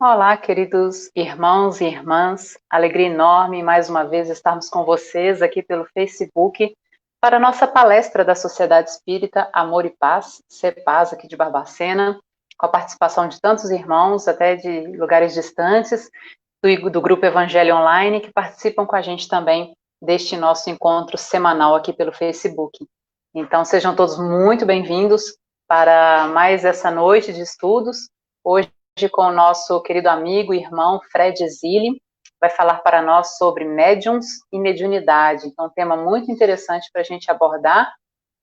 Olá, queridos irmãos e irmãs. Alegria enorme mais uma vez estarmos com vocês aqui pelo Facebook para a nossa palestra da Sociedade Espírita Amor e Paz, CEPAS aqui de Barbacena, com a participação de tantos irmãos, até de lugares distantes, do Grupo Evangelho Online, que participam com a gente também deste nosso encontro semanal aqui pelo Facebook. Então, sejam todos muito bem-vindos para mais essa noite de estudos. Hoje, com o nosso querido amigo e irmão Fred Zilli, vai falar para nós sobre médiums e mediunidade. Então, um tema muito interessante para a gente abordar,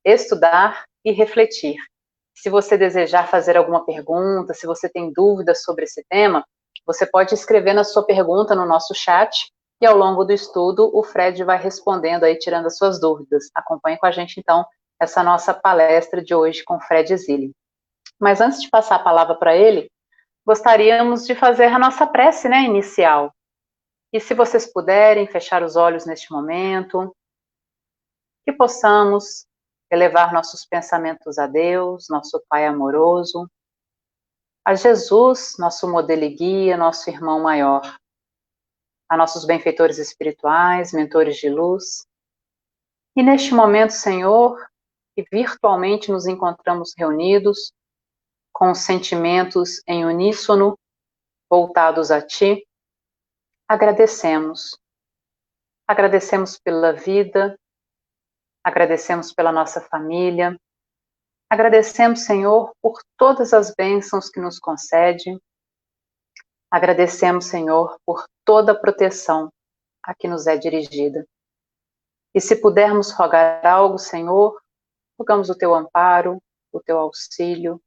estudar e refletir. Se você desejar fazer alguma pergunta, se você tem dúvidas sobre esse tema, você pode escrever na sua pergunta no nosso chat e ao longo do estudo o Fred vai respondendo aí, tirando as suas dúvidas. Acompanhe com a gente, então, essa nossa palestra de hoje com Fred Zilli. Mas antes de passar a palavra para ele, gostaríamos de fazer a nossa prece, né, inicial. E se vocês puderem fechar os olhos neste momento, que possamos elevar nossos pensamentos a Deus, nosso Pai amoroso, a Jesus, nosso modelo e guia, nosso irmão maior, a nossos benfeitores espirituais, mentores de luz. E neste momento, Senhor, que virtualmente nos encontramos reunidos, com os sentimentos em uníssono, voltados a Ti, agradecemos. Agradecemos pela vida, agradecemos pela nossa família, agradecemos, Senhor, por todas as bênçãos que nos concede, agradecemos, Senhor, por toda a proteção a que nos é dirigida. E se pudermos rogar algo, Senhor, rogamos o Teu amparo, o Teu auxílio,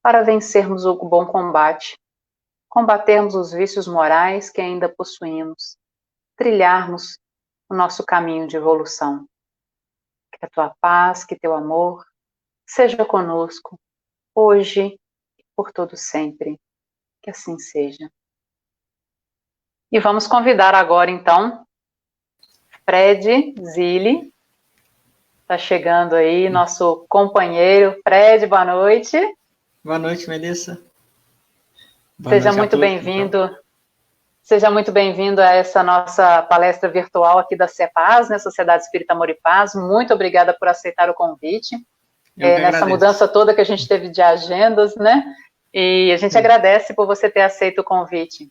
para vencermos o bom combate, combatermos os vícios morais que ainda possuímos, trilharmos o nosso caminho de evolução. Que a Tua paz, que Teu amor seja conosco, hoje e por todo sempre. Que assim seja. E vamos convidar agora, então, Fred Zilli. Está chegando aí, nosso companheiro. Fred, boa noite. Boa noite, Melissa. Boa Seja noite muito a todos, bem-vindo. então. Seja muito bem-vindo a essa nossa palestra virtual aqui da CEPAS, né, Sociedade Espírita Amor e Paz. Muito obrigada por aceitar o convite. Nessa mudança toda que a gente teve de agendas, né? E a gente agradece por você ter aceito o convite.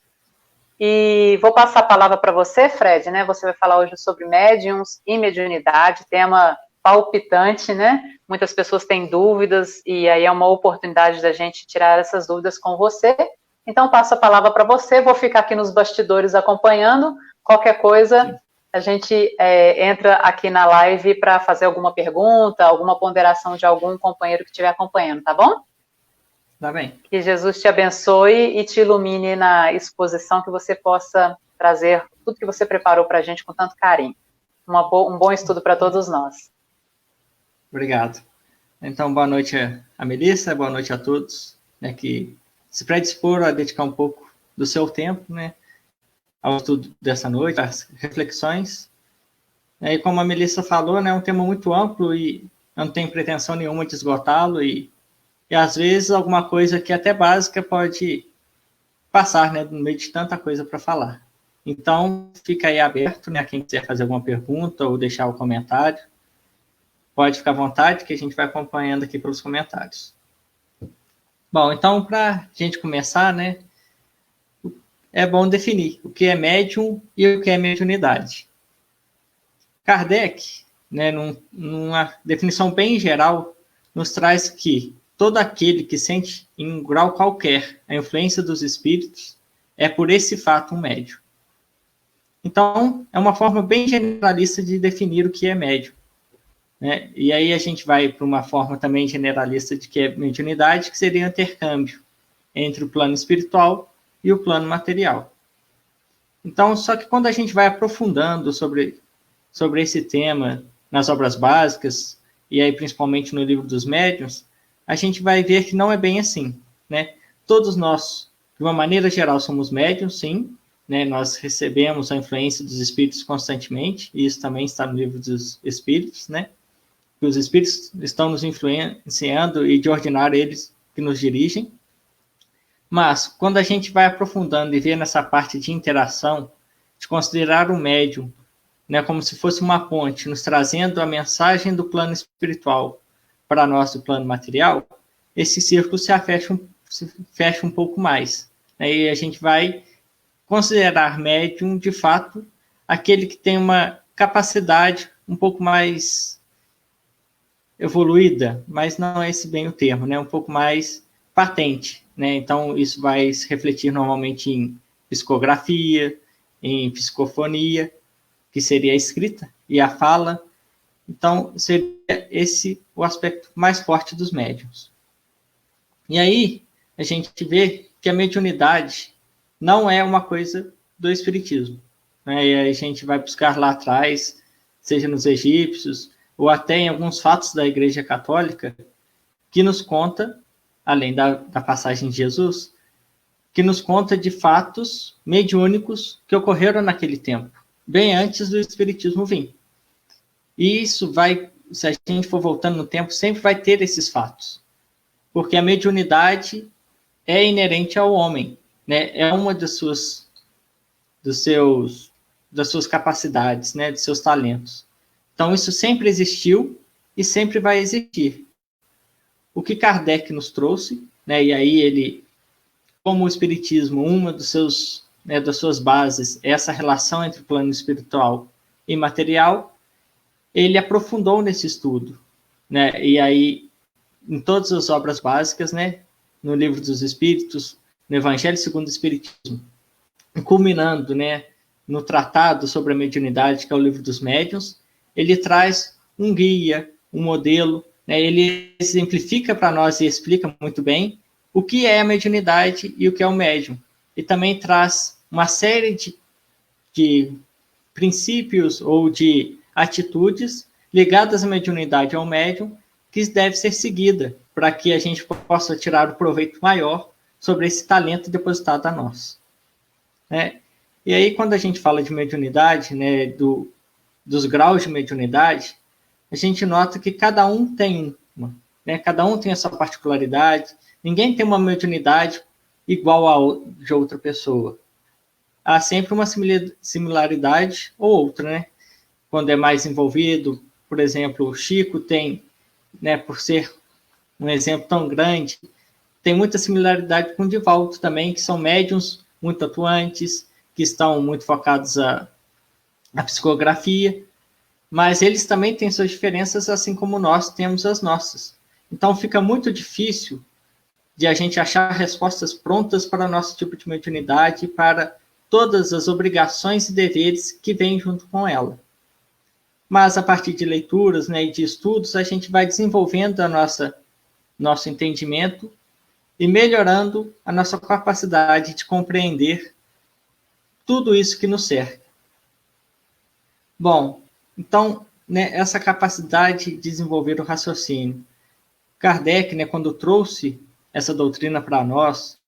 E vou passar a palavra para você, Fred, né? Você vai falar hoje sobre médiums e mediunidade, tema palpitante, né? Muitas pessoas têm dúvidas e aí é uma oportunidade da gente tirar essas dúvidas com você. Então, passo a palavra para você, vou ficar aqui nos bastidores acompanhando. Qualquer coisa, a gente entra aqui na live para fazer alguma pergunta, alguma ponderação de algum companheiro que estiver acompanhando, tá bom? Tá bem. Que Jesus te abençoe e te ilumine na exposição, que você possa trazer tudo que você preparou para a gente com tanto carinho. Um bom estudo para todos nós. Obrigado. Então, boa noite a Melissa, boa noite a todos, né, que se predispor a dedicar um pouco do seu tempo, né, ao estudo dessa noite, às reflexões. E como a Melissa falou, né, é um tema muito amplo e não tem pretensão nenhuma de esgotá-lo e às vezes alguma coisa que até básica pode passar, né, no meio de tanta coisa para falar. Então, fica aí aberto, né, a quem quiser fazer alguma pergunta ou deixar o comentário. Pode ficar à vontade, que a gente vai acompanhando aqui pelos comentários. Bom, então, para a gente começar, né, é bom definir o que é médium e o que é mediunidade. Kardec, né, numa definição bem geral, nos traz que todo aquele que sente em grau qualquer a influência dos espíritos é por esse fato um médium. Então, é uma forma bem generalista de definir o que é médium. Né? E aí a gente vai para uma forma também generalista de que é mediunidade, que seria o intercâmbio entre o plano espiritual e o plano material. Então, só que quando a gente vai aprofundando sobre esse tema nas obras básicas, e aí principalmente no livro dos médiuns, a gente vai ver que não é bem assim, né? Todos nós, de uma maneira geral, somos médiuns, sim, né? Nós recebemos a influência dos espíritos constantemente, e isso também está no livro dos espíritos, né? Que os espíritos estão nos influenciando e de ordinário eles que nos dirigem. Mas, quando a gente vai aprofundando e vê nessa parte de interação, de considerar o médium, né, como se fosse uma ponte, nos trazendo a mensagem do plano espiritual para nós do plano material, esse círculo se fecha um pouco mais. Né, e a gente vai considerar médium, de fato, aquele que tem uma capacidade um pouco mais evoluída, mas não é esse bem o termo, né? Um pouco mais patente, né? Então, isso vai se refletir normalmente em psicografia, em psicofonia, que seria a escrita, e a fala. Então, seria esse o aspecto mais forte dos médiuns. E aí, a gente vê que a mediunidade não é uma coisa do espiritismo. Né? E aí a gente vai buscar lá atrás, seja nos egípcios, ou até em alguns fatos da Igreja Católica, que nos conta, além da passagem de Jesus, que nos conta de fatos mediúnicos que ocorreram naquele tempo, bem antes do Espiritismo vir. E isso vai, se a gente for voltando no tempo, sempre vai ter esses fatos, porque a mediunidade é inerente ao homem, né? É uma das suas capacidades, né? De seus talentos. Então, isso sempre existiu e sempre vai existir. O que Kardec nos trouxe, né? E aí ele, como o Espiritismo, uma dos seus, né, das suas bases é essa relação entre o plano espiritual e material, ele aprofundou nesse estudo, né? E aí, em todas as obras básicas, né? No Livro dos Espíritos, no Evangelho segundo o Espiritismo, culminando, né, no Tratado sobre a Mediunidade, que é o Livro dos Médiuns, ele traz um guia, um modelo, né, ele exemplifica para nós e explica muito bem o que é a mediunidade e o que é o médium. E também traz uma série de princípios ou de atitudes ligadas à mediunidade e ao médium que deve ser seguida para que a gente possa tirar o proveito maior sobre esse talento depositado a nós. Né? E aí, quando a gente fala de mediunidade, né, dos graus de mediunidade, a gente nota que cada um tem uma, né? Cada um tem a sua particularidade, ninguém tem uma mediunidade igual a de outra pessoa. Há sempre uma similaridade ou outra, né? Quando é mais envolvido, por exemplo, o Chico tem, né, por ser um exemplo tão grande, tem muita similaridade com o Divaldo também, que são médiuns muito atuantes, que estão muito focados à psicografia, mas eles também têm suas diferenças, assim como nós temos as nossas. Então fica muito difícil de a gente achar respostas prontas para o nosso tipo de mediunidade e para todas as obrigações e deveres que vêm junto com ela. Mas a partir de leituras, né, e de estudos, a gente vai desenvolvendo nosso entendimento e melhorando a nossa capacidade de compreender tudo isso que nos cerca. Bom, então, né, essa capacidade de desenvolver o raciocínio. Kardec, né, quando trouxe essa doutrina para nós,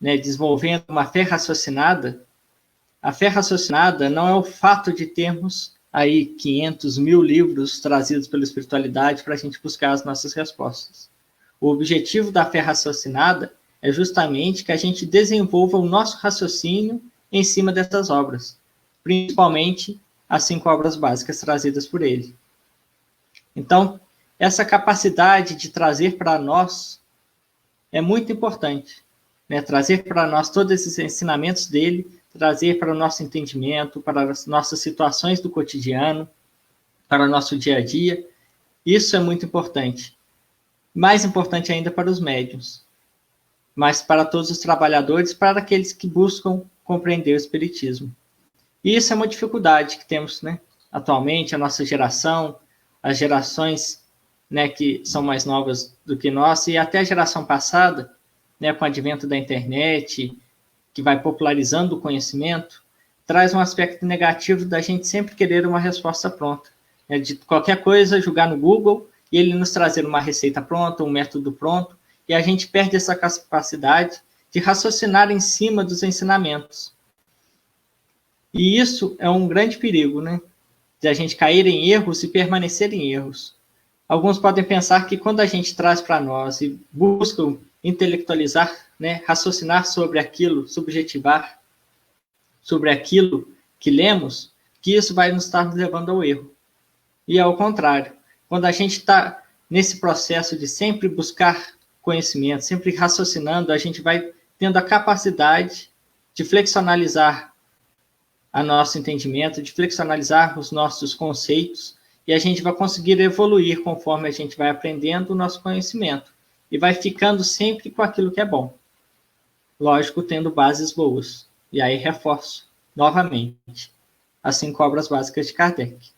né, desenvolvendo uma fé raciocinada, a fé raciocinada não é o fato de termos aí 500 mil livros trazidos pela espiritualidade para a gente buscar as nossas respostas. O objetivo da fé raciocinada é justamente que a gente desenvolva o nosso raciocínio em cima dessas obras, principalmente as 5 obras básicas trazidas por ele. Então, essa capacidade de trazer para nós é muito importante, né? Trazer para nós todos esses ensinamentos dele, trazer para o nosso entendimento, para as nossas situações do cotidiano, para o nosso dia a dia. Isso é muito importante. Mais importante ainda para os médiuns, mas para todos os trabalhadores, para aqueles que buscam compreender o espiritismo. E isso é uma dificuldade que temos, né, atualmente, a nossa geração, as gerações, né, que são mais novas do que nós, e até a geração passada, né, com o advento da internet, que vai popularizando o conhecimento, traz um aspecto negativo da gente sempre querer uma resposta pronta. Né, de qualquer coisa, jogar no Google e ele nos trazer uma receita pronta, um método pronto, e a gente perde essa capacidade de raciocinar em cima dos ensinamentos. E isso é um grande perigo, né? De a gente cair em erros e permanecer em erros. Alguns podem pensar que quando a gente traz para nós e busca intelectualizar, né, raciocinar sobre aquilo, subjetivar sobre aquilo que lemos, que isso vai nos estar levando ao erro. E ao contrário, quando a gente está nesse processo de sempre buscar conhecimento, sempre raciocinando, a gente vai tendo a capacidade de flexionalizar o nosso entendimento, de flexionalizar os nossos conceitos, e a gente vai conseguir evoluir conforme a gente vai aprendendo o nosso conhecimento, e vai ficando sempre com aquilo que é bom. Lógico, tendo bases boas. E aí reforço novamente as 5 obras básicas de Kardec.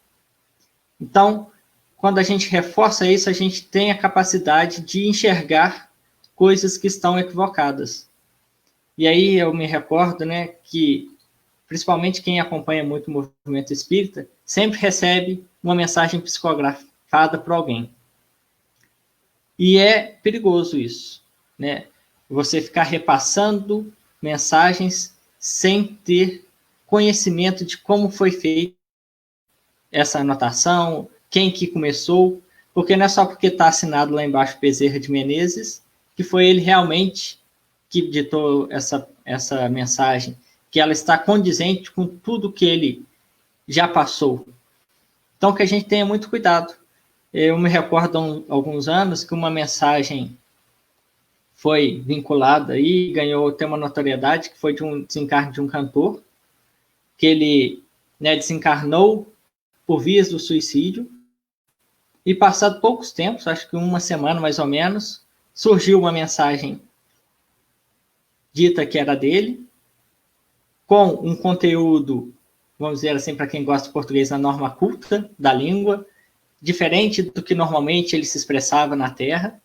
Então, quando a gente reforça isso, a gente tem a capacidade de enxergar coisas que estão equivocadas. E aí eu me recordo, né, que principalmente quem acompanha muito o movimento espírita sempre recebe uma mensagem psicografada por alguém. E é perigoso isso, né? Você ficar repassando mensagens sem ter conhecimento de como foi feita essa anotação, quem que começou, porque não é só porque está assinado lá embaixo Bezerra de Menezes, que foi ele realmente que ditou essa mensagem, que ela está condizente com tudo que ele já passou. Então, que a gente tenha muito cuidado. Eu me recordo há alguns anos que uma mensagem foi vinculada e ganhou até uma notoriedade, que foi de um desencarne de um cantor, que ele, né, desencarnou por vias do suicídio, e passado poucos tempos, acho que uma semana mais ou menos, surgiu uma mensagem dita que era dele, com um conteúdo, vamos dizer assim, para quem gosta de português, na norma culta da língua, diferente do que normalmente ele se expressava na Terra,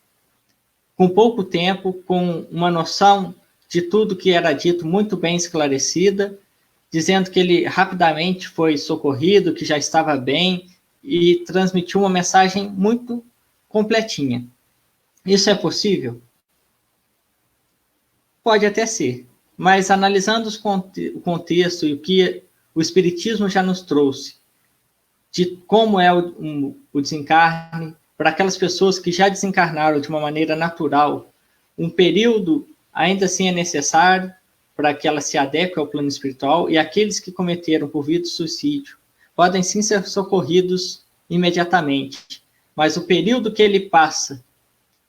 com pouco tempo, com uma noção de tudo que era dito muito bem esclarecida, dizendo que ele rapidamente foi socorrido, que já estava bem, e transmitiu uma mensagem muito completinha. Isso é possível? Pode até ser, mas analisando o contexto e o que o Espiritismo já nos trouxe, de como é o desencarne, para aquelas pessoas que já desencarnaram de uma maneira natural, um período ainda assim é necessário para que ela se adeque ao plano espiritual, e aqueles que cometeram por via de suicídio podem sim ser socorridos imediatamente, mas o período que ele passa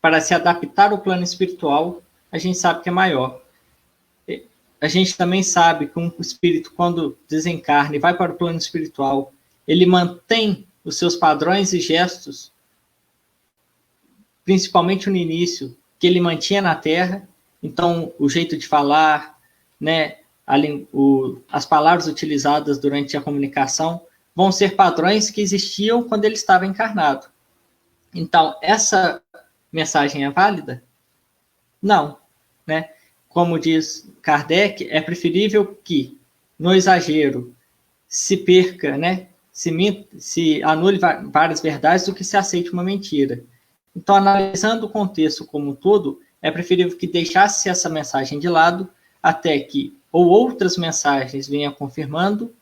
para se adaptar ao plano espiritual, a gente sabe que é maior. A gente também sabe que um espírito, quando desencarna e vai para o plano espiritual, ele mantém os seus padrões e gestos, principalmente no início, que ele mantinha na Terra. Então, o jeito de falar, né, as palavras utilizadas durante a comunicação vão ser padrões que existiam quando ele estava encarnado. Então, essa mensagem é válida? Não, né? Como diz Kardec, é preferível que, no exagero, se perca, né, se anule várias verdades do que se aceite uma mentira. Então, analisando o contexto como um todo, é preferível que deixasse essa mensagem de lado até que ou outras mensagens venham confirmando,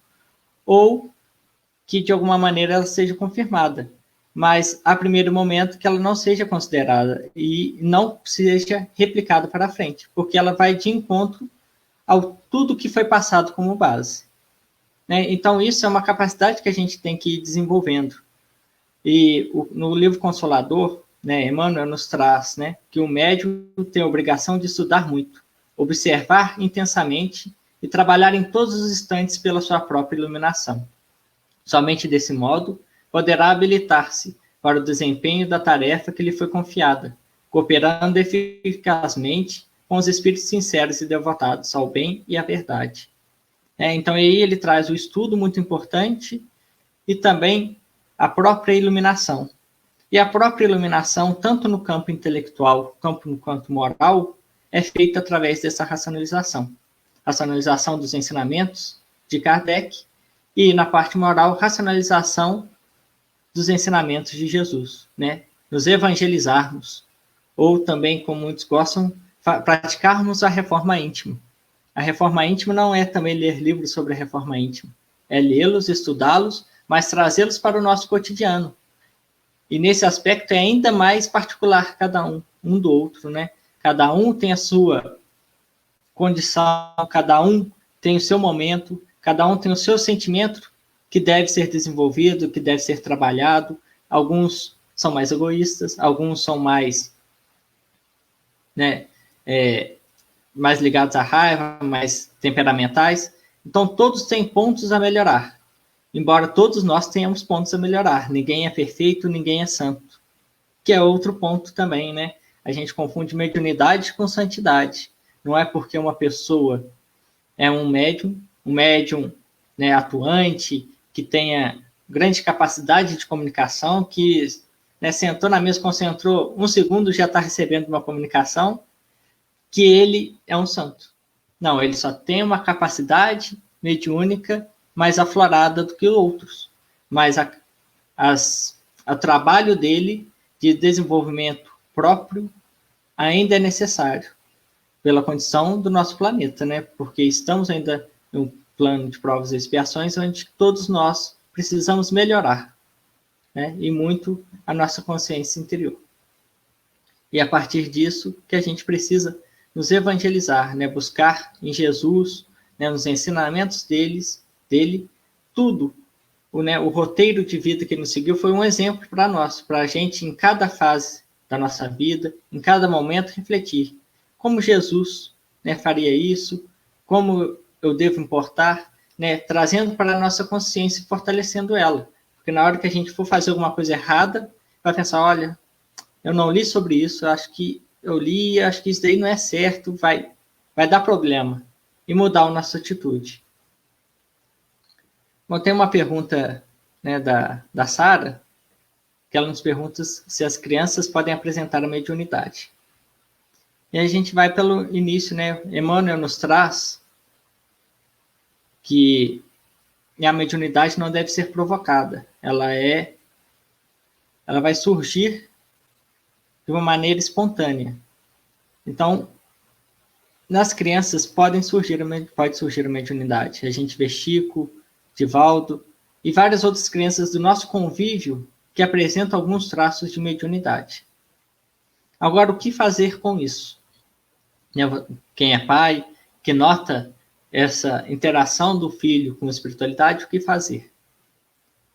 ou que, de alguma maneira, ela seja confirmada. Mas, a primeiro momento, que ela não seja considerada e não seja replicada para frente, porque ela vai de encontro ao tudo que foi passado como base. Né? Então, isso é uma capacidade que a gente tem que ir desenvolvendo. E no livro Consolador, né, Emmanuel nos traz, né, que o médium tem a obrigação de estudar muito, observar intensamente e trabalhar em todos os instantes pela sua própria iluminação. Somente desse modo poderá habilitar-se para o desempenho da tarefa que lhe foi confiada, cooperando eficazmente com os espíritos sinceros e devotados ao bem e à verdade. Então, aí ele traz o estudo muito importante e também a própria iluminação. E a própria iluminação, tanto no campo intelectual quanto moral, é feita através dessa racionalização. Racionalização dos ensinamentos de Kardec e, na parte moral, racionalização dos ensinamentos de Jesus, né? Nos evangelizarmos, ou também, como muitos gostam, praticarmos a reforma íntima. A reforma íntima não é também ler livros sobre a reforma íntima, é lê-los, estudá-los, mas trazê-los para o nosso cotidiano. E nesse aspecto é ainda mais particular cada um do outro, né? Cada um tem a sua condição, cada um tem o seu momento, cada um tem o seu sentimento que deve ser desenvolvido, que deve ser trabalhado. Alguns são mais egoístas, alguns são mais, né, mais ligados à raiva, mais temperamentais. Então, todos têm pontos a melhorar. Embora todos nós tenhamos pontos a melhorar. Ninguém é perfeito, ninguém é santo. Que é outro ponto também, né? A gente confunde mediunidade com santidade. Não é porque uma pessoa é um médium, né, atuante, que tenha grande capacidade de comunicação, que, né, sentou na mesa, concentrou 1 segundo, já está recebendo uma comunicação, que ele é um santo. Não, ele só tem uma capacidade mediúnica mais aflorada do que outros. Mas o trabalho dele de desenvolvimento próprio ainda é necessário, pela condição do nosso planeta, né? Porque estamos ainda em um plano de provas e expiações onde todos nós precisamos melhorar, né? E muito a nossa consciência interior. E a partir disso que a gente precisa nos evangelizar, né? Buscar em Jesus, né, nos ensinamentos dele, tudo. O roteiro de vida que ele nos seguiu foi um exemplo para nós, para a gente, em cada fase da nossa vida, em cada momento, refletir como Jesus, né, faria isso, como eu devo importar, né, trazendo para a nossa consciência e fortalecendo ela. Porque na hora que a gente for fazer alguma coisa errada, vai pensar, olha, eu não li sobre isso, acho que isso daí não é certo, vai dar problema. E mudar a nossa atitude. Bom, tem uma pergunta, né, da Sara, que ela nos pergunta se as crianças podem apresentar a mediunidade. E a gente vai pelo início, né? Emmanuel nos traz que a mediunidade não deve ser provocada. Ela vai surgir de uma maneira espontânea. Então, nas crianças pode surgir a mediunidade. A gente vê Chico, Divaldo e várias outras crianças do nosso convívio que apresentam alguns traços de mediunidade. Agora, o que fazer com isso? Quem é pai, que nota essa interação do filho com a espiritualidade, o que fazer?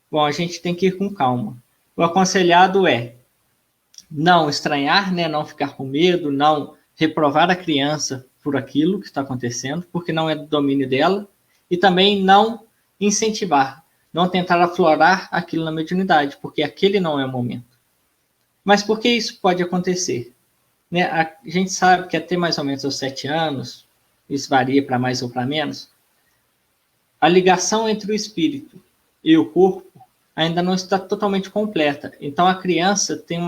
Bom, a gente tem que ir com calma. O aconselhado é não estranhar, né? Não ficar com medo, não reprovar a criança por aquilo que está acontecendo, porque não é do domínio dela, e também não incentivar, não tentar aflorar aquilo na mediunidade, porque aquele não é o momento. Mas por que isso pode acontecer? Né? A gente sabe que até mais ou menos aos 7 anos, isso varia para mais ou para menos, a ligação entre o espírito e o corpo ainda não está totalmente completa. Então a criança tem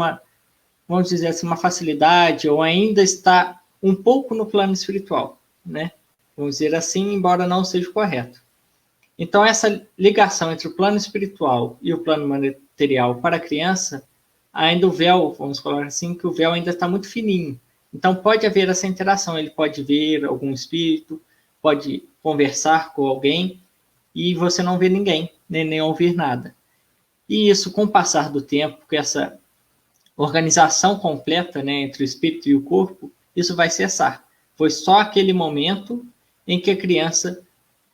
vamos dizer assim, uma facilidade, ou ainda está um pouco no plano espiritual, né? Vamos dizer assim, embora não seja correto. Então, essa ligação entre o plano espiritual e o plano material para a criança, ainda o véu, vamos colocar assim, que o véu ainda está muito fininho. Então, pode haver essa interação. Ele pode ver algum espírito, pode conversar com alguém, e você não vê ninguém, nem ouvir nada. E isso, com o passar do tempo, com essa organização completa, né, entre o espírito e o corpo, isso vai cessar. Foi só aquele momento em que a criança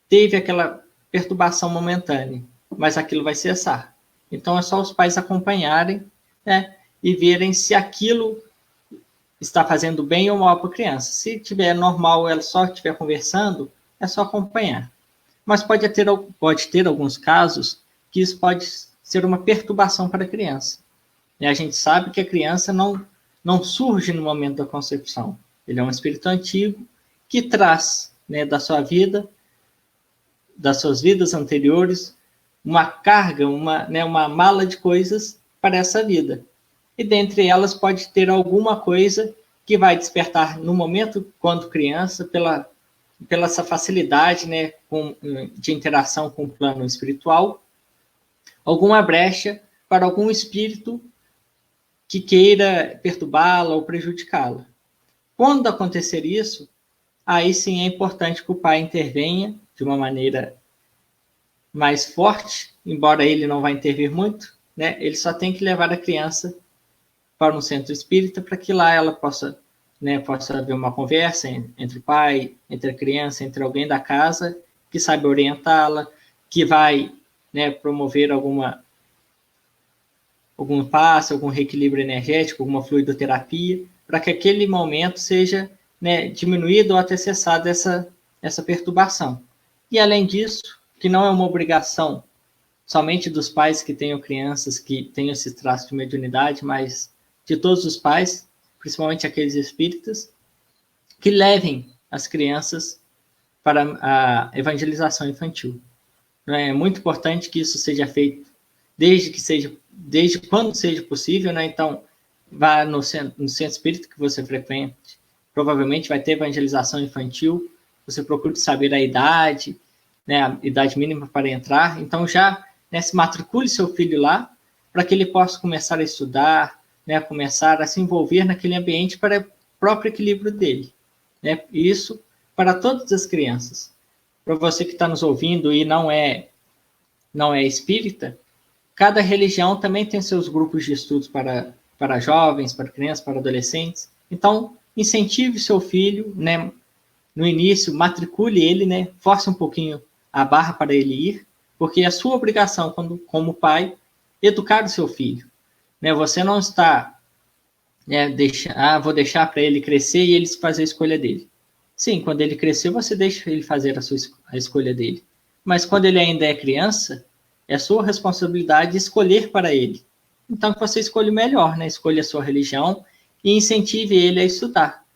teve aquela perturbação momentânea, mas aquilo vai cessar. Então é só os pais acompanharem, né, e verem se aquilo está fazendo bem ou mal para a criança. Se tiver normal, ela só estiver conversando, é só acompanhar. Mas pode ter alguns casos que isso pode ser uma perturbação para a criança. E a gente sabe que a criança não surge no momento da concepção. Ele é um espírito antigo que traz, né, da sua vida, das suas vidas anteriores, uma carga, uma mala de coisas para essa vida. E dentre elas pode ter alguma coisa que vai despertar no momento, quando criança, pela essa facilidade, né, de interação com o plano espiritual, alguma brecha para algum espírito que queira perturbá-la ou prejudicá-la. Quando acontecer isso, aí sim é importante que o pai intervenha de uma maneira mais forte, embora ele não vá intervir muito, né? Ele só tem que levar a criança para um centro espírita para que lá ela possa né, possa haver uma conversa entre o pai, entre a criança, entre alguém da casa, que sabe orientá-la, que vai, né, promover algum passe, algum reequilíbrio energético, alguma fluidoterapia, para que aquele momento seja, né, diminuído ou até cessada essa perturbação. E, além disso, que não é uma obrigação somente dos pais que tenham crianças que tenham esse traço de mediunidade, mas de todos os pais, principalmente aqueles espíritas, que levem as crianças para a evangelização infantil. É muito importante que isso seja feito desde quando seja possível, né? Então, vá no centro espírita que você frequente, provavelmente vai ter evangelização infantil, você procure saber a idade, né, a idade mínima para entrar, então já, né, se matricule seu filho lá, para que ele possa começar a estudar, né, começar a se envolver naquele ambiente para o próprio equilíbrio dele, né? Isso para todas as crianças. Para você que está nos ouvindo e não é espírita, cada religião também tem seus grupos de estudos para jovens, para crianças, para adolescentes. Então, incentive seu filho, né, no início, matricule ele, né, force um pouquinho a barra para ele ir, porque é a sua obrigação, como pai, educar o seu filho. Né? Você não está, né, vou deixar para ele crescer e ele fazer a escolha dele. Sim, quando ele crescer, você deixa ele fazer a escolha dele. Mas quando ele ainda é criança, é sua responsabilidade escolher para ele. Então, que você escolha o melhor, né? Escolha a sua religião e incentive ele a estudar.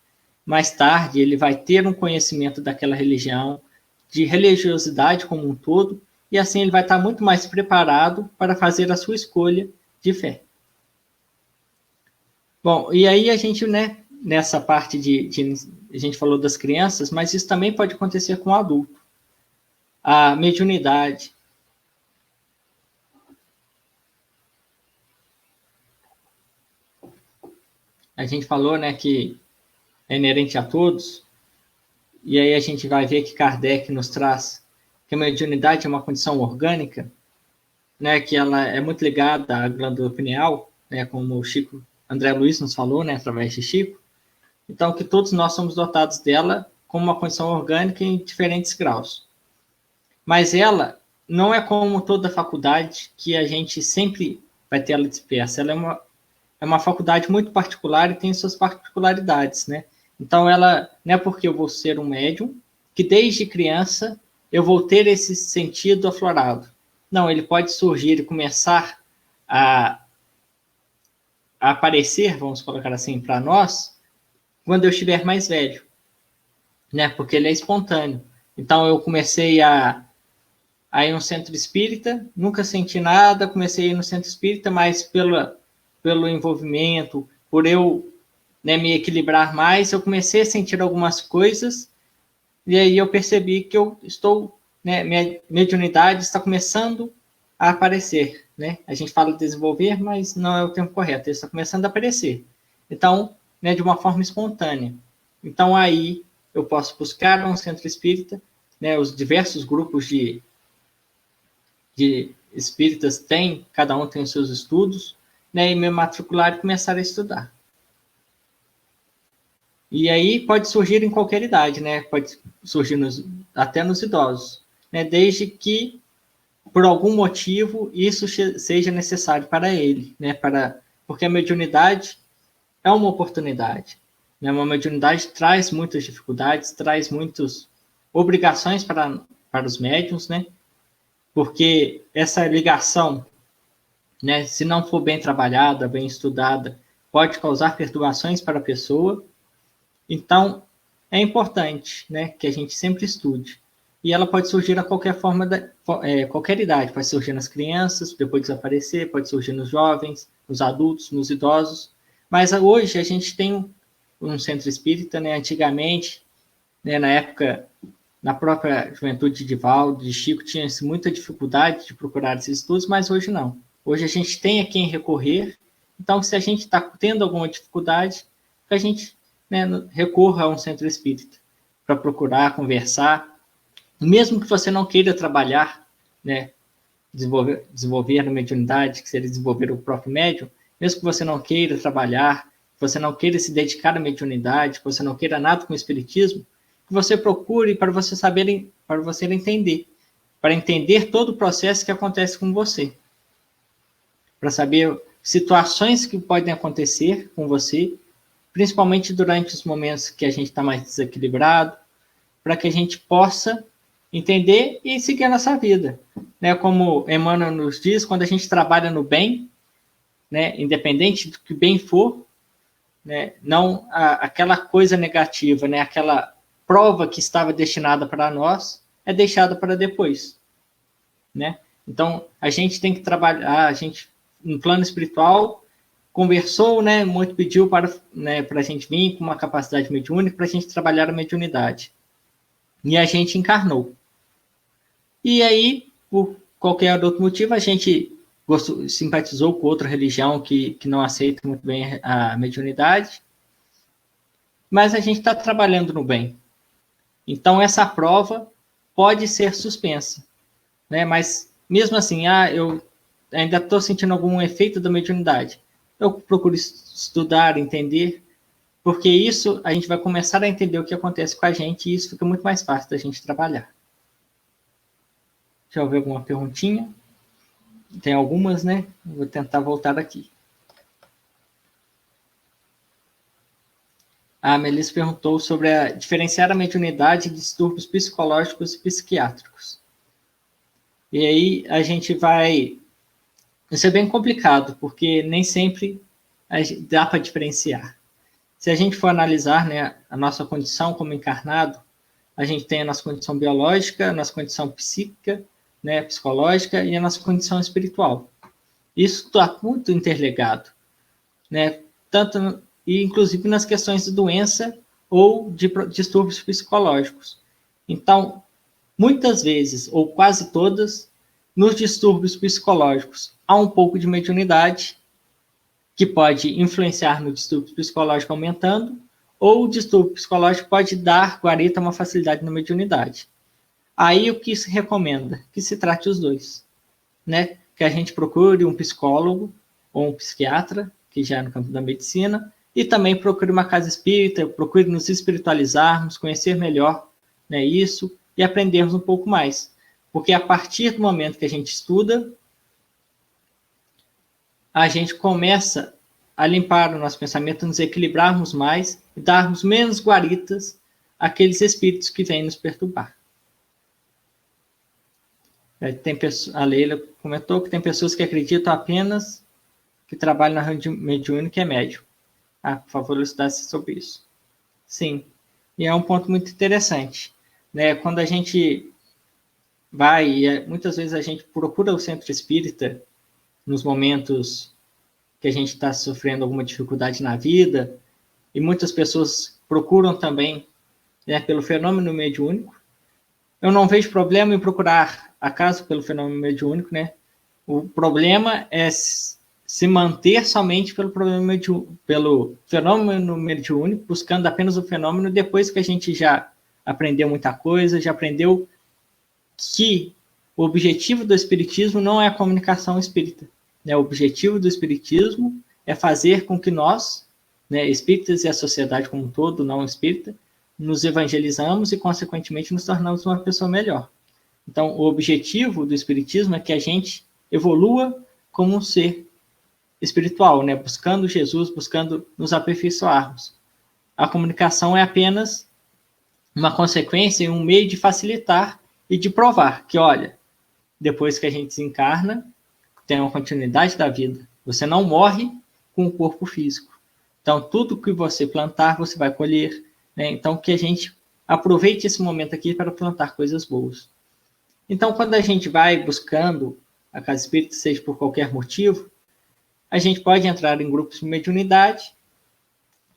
Mais tarde, ele vai ter um conhecimento daquela religião, de religiosidade como um todo, e assim ele vai estar muito mais preparado para fazer a sua escolha de fé. Bom, e aí a gente, né, nessa parte a gente falou das crianças, mas isso também pode acontecer com o adulto. A mediunidade. A gente falou, né, que é inerente a todos, e aí a gente vai ver que Kardec nos traz que a mediunidade é uma condição orgânica, né, que ela é muito ligada à glândula pineal, né, como o Chico André Luiz nos falou, né, através de Chico. Então, que todos nós somos dotados dela como uma condição orgânica em diferentes graus. Mas ela não é como toda faculdade que a gente sempre vai ter ela dispersa. Ela é uma faculdade muito particular e tem suas particularidades, né? Então, ela não é porque eu vou ser um médium que desde criança eu vou ter esse sentido aflorado. Não, ele pode surgir e começar a aparecer, vamos colocar assim, para nós, quando eu estiver mais velho, né? Porque ele é espontâneo. Então, eu comecei a ir no centro espírita, nunca senti nada, comecei a ir no centro espírita, mas pelo envolvimento, por eu, né, me equilibrar mais, eu comecei a sentir algumas coisas, e aí eu percebi que eu estou, né, minha mediunidade está começando a aparecer, né? A gente fala de desenvolver, mas não é o termo correto, ele está começando a aparecer. Então, né, de uma forma espontânea. Então, aí eu posso buscar um centro espírita, né, os diversos grupos de espíritas têm, cada um tem os seus estudos, né, e me matricular e começar a estudar. E aí pode surgir em qualquer idade, né? Pode surgir até nos idosos, né? Desde que, por algum motivo, isso seja necessário para ele, né? Porque a mediunidade é uma oportunidade, né? Uma mediunidade traz muitas dificuldades, traz muitas obrigações para os médiuns, né? Porque essa ligação, né, se não for bem trabalhada, bem estudada, pode causar perturbações para a pessoa. Então, é importante, né, que a gente sempre estude. E ela pode surgir a qualquer forma, qualquer idade. Pode surgir nas crianças, depois desaparecer, pode surgir nos jovens, nos adultos, nos idosos. Mas hoje a gente tem um centro espírita, né, antigamente, né, na própria juventude de Valdo, de Chico, tinha muita dificuldade de procurar esses estudos, mas hoje não. Hoje a gente tem a quem recorrer, então se a gente está tendo alguma dificuldade, a gente, né, recorra a um centro espírita para procurar, conversar. Mesmo que você não queira trabalhar, né, desenvolver a mediunidade, que seria desenvolver o próprio médium, mesmo que você não queira trabalhar, você não queira se dedicar à mediunidade, que você não queira nada com o espiritismo, que você procure para você entender, para entender todo o processo que acontece com você, para saber situações que podem acontecer com você, principalmente durante os momentos que a gente está mais desequilibrado, para que a gente possa entender e seguir a nossa vida. Né? Como Emmanuel nos diz, quando a gente trabalha no bem, né, independente do que bem for, né, não aquela coisa negativa, né, aquela prova que estava destinada para nós, é deixada para depois. Né? Então, a gente tem que trabalhar, a gente, no plano espiritual, conversou, né, muito pediu para, né, a gente vir com uma capacidade mediúnica para a gente trabalhar a mediunidade. E a gente encarnou. E aí, por qualquer outro motivo, a gente simpatizou com outra religião que não aceita muito bem a mediunidade. Mas a gente está trabalhando no bem. Então, essa prova pode ser suspensa. Né? Mas, mesmo assim, eu ainda estou sentindo algum efeito da mediunidade. Eu procuro estudar, entender, porque isso a gente vai começar a entender o que acontece com a gente e isso fica muito mais fácil da gente trabalhar. Deixa eu ver alguma perguntinha. Tem algumas, né? Vou tentar voltar aqui. A Melissa perguntou sobre diferenciar a mediunidade de distúrbios psicológicos e psiquiátricos. E aí a gente vai... Isso é bem complicado, porque nem sempre dá para diferenciar. Se a gente for analisar, né, a nossa condição como encarnado, a gente tem a nossa condição biológica, a nossa condição psíquica, né, psicológica e a nossa condição espiritual. Isso está muito interligado, né, tanto e inclusive nas questões de doença ou de distúrbios psicológicos. Então, muitas vezes, ou quase todas, nos distúrbios psicológicos há um pouco de mediunidade, que pode influenciar no distúrbio psicológico aumentando, ou o distúrbio psicológico pode dar guarita a uma facilidade na mediunidade. Aí o que se recomenda? Que se trate os dois. Né? Que a gente procure um psicólogo ou um psiquiatra, que já é no campo da medicina, e também procure uma casa espírita, procure nos espiritualizarmos, conhecer melhor, né, isso, e aprendermos um pouco mais. Porque a partir do momento que a gente estuda, a gente começa a limpar o nosso pensamento, nos equilibrarmos mais e darmos menos guaritas àqueles espíritos que vêm nos perturbar. A Leila comentou que tem pessoas que acreditam apenas que trabalham na rede mediúnica e é médium. Por favor, elucidasse sobre isso. Sim, e é um ponto muito interessante. Né? Quando a gente vai, muitas vezes a gente procura o centro espírita nos momentos que a gente está sofrendo alguma dificuldade na vida, e muitas pessoas procuram também, né, pelo fenômeno mediúnico. Eu não vejo problema em procurar a casa pelo fenômeno mediúnico, né? O problema é se manter somente pelo fenômeno mediúnico, buscando apenas o fenômeno, depois que a gente já aprendeu muita coisa, já aprendeu que o objetivo do espiritismo não é a comunicação espírita. Né? O objetivo do espiritismo é fazer com que nós, né, espíritas e a sociedade como um todo, não espírita, nos evangelizamos e, consequentemente, nos tornamos uma pessoa melhor. Então, o objetivo do espiritismo é que a gente evolua como um ser espiritual, né? Buscando Jesus, buscando nos aperfeiçoarmos. A comunicação é apenas uma consequência e um meio de facilitar e de provar que, olha, depois que a gente desencarna, tem uma continuidade da vida. Você não morre com o corpo físico. Então, tudo que você plantar, você vai colher. Né? Então, que a gente aproveite esse momento aqui para plantar coisas boas. Então, quando a gente vai buscando a casa espírita, seja por qualquer motivo, a gente pode entrar em grupos de mediunidade,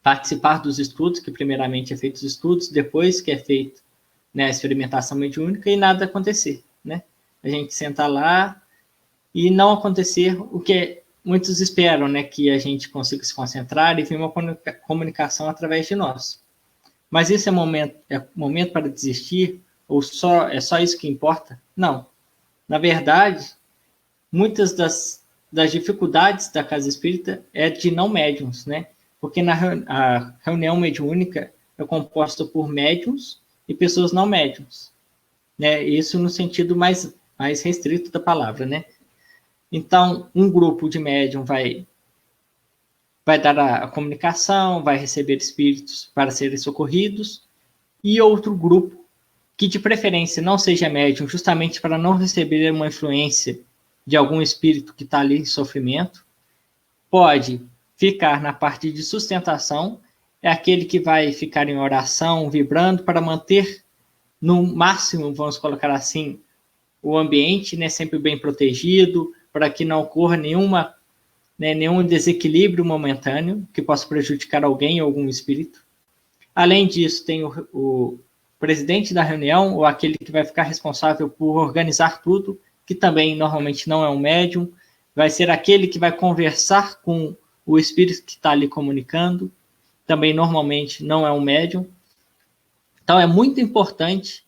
participar dos estudos, que primeiramente é feito os estudos, depois que é feito, né, a experimentação mediúnica e nada acontecer. Né? A gente senta lá e não acontecer o que muitos esperam, né, que a gente consiga se concentrar e vir uma comunicação através de nós. Mas esse é momento para desistir? Ou é só isso que importa? Não. Na verdade, muitas das dificuldades da casa espírita é de não médiums, né? porque a reunião mediúnica é composta por médiums e pessoas não médiums, né? Isso no sentido mais restrito da palavra, né? Então, um grupo de médium vai dar a comunicação, vai receber espíritos para serem socorridos, e outro grupo, que de preferência não seja médium, justamente para não receber uma influência de algum espírito que está ali em sofrimento, pode ficar na parte de sustentação, é aquele que vai ficar em oração, vibrando, para manter no máximo, vamos colocar assim, o ambiente, né, sempre bem protegido, para que não ocorra nenhum desequilíbrio momentâneo que possa prejudicar alguém ou algum espírito. Além disso, tem o presidente da reunião, ou aquele que vai ficar responsável por organizar tudo, que também normalmente não é um médium, vai ser aquele que vai conversar com o espírito que está ali comunicando, também normalmente não é um médium. Então é muito importante,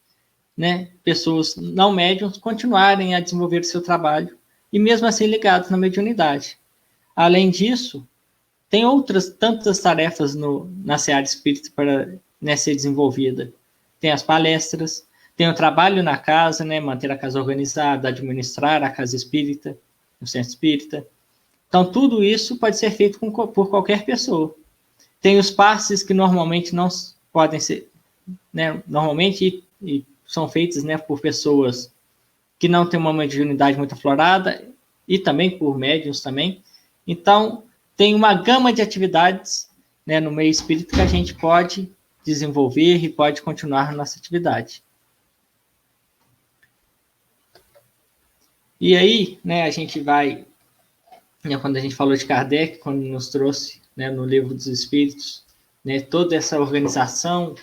né, pessoas não médiums continuarem a desenvolver o seu trabalho, e mesmo assim ligados na mediunidade. Além disso, tem outras tantas tarefas na seara espírita para, né, ser desenvolvida. Tem as palestras, tem o trabalho na casa, né, manter a casa organizada, administrar a casa espírita, o centro espírita. Então, tudo isso pode ser feito por qualquer pessoa. Tem os passes que normalmente não podem ser, né, normalmente e são feitos, né, por pessoas que não têm uma mediunidade muito aflorada, e também por médiuns também. Então, tem uma gama de atividades, né, no meio espírita que a gente pode desenvolver e pode continuar nossa atividade. E aí, né, a gente vai, né, quando a gente falou de Kardec, quando nos trouxe, né, no Livro dos Espíritos, né, toda essa organização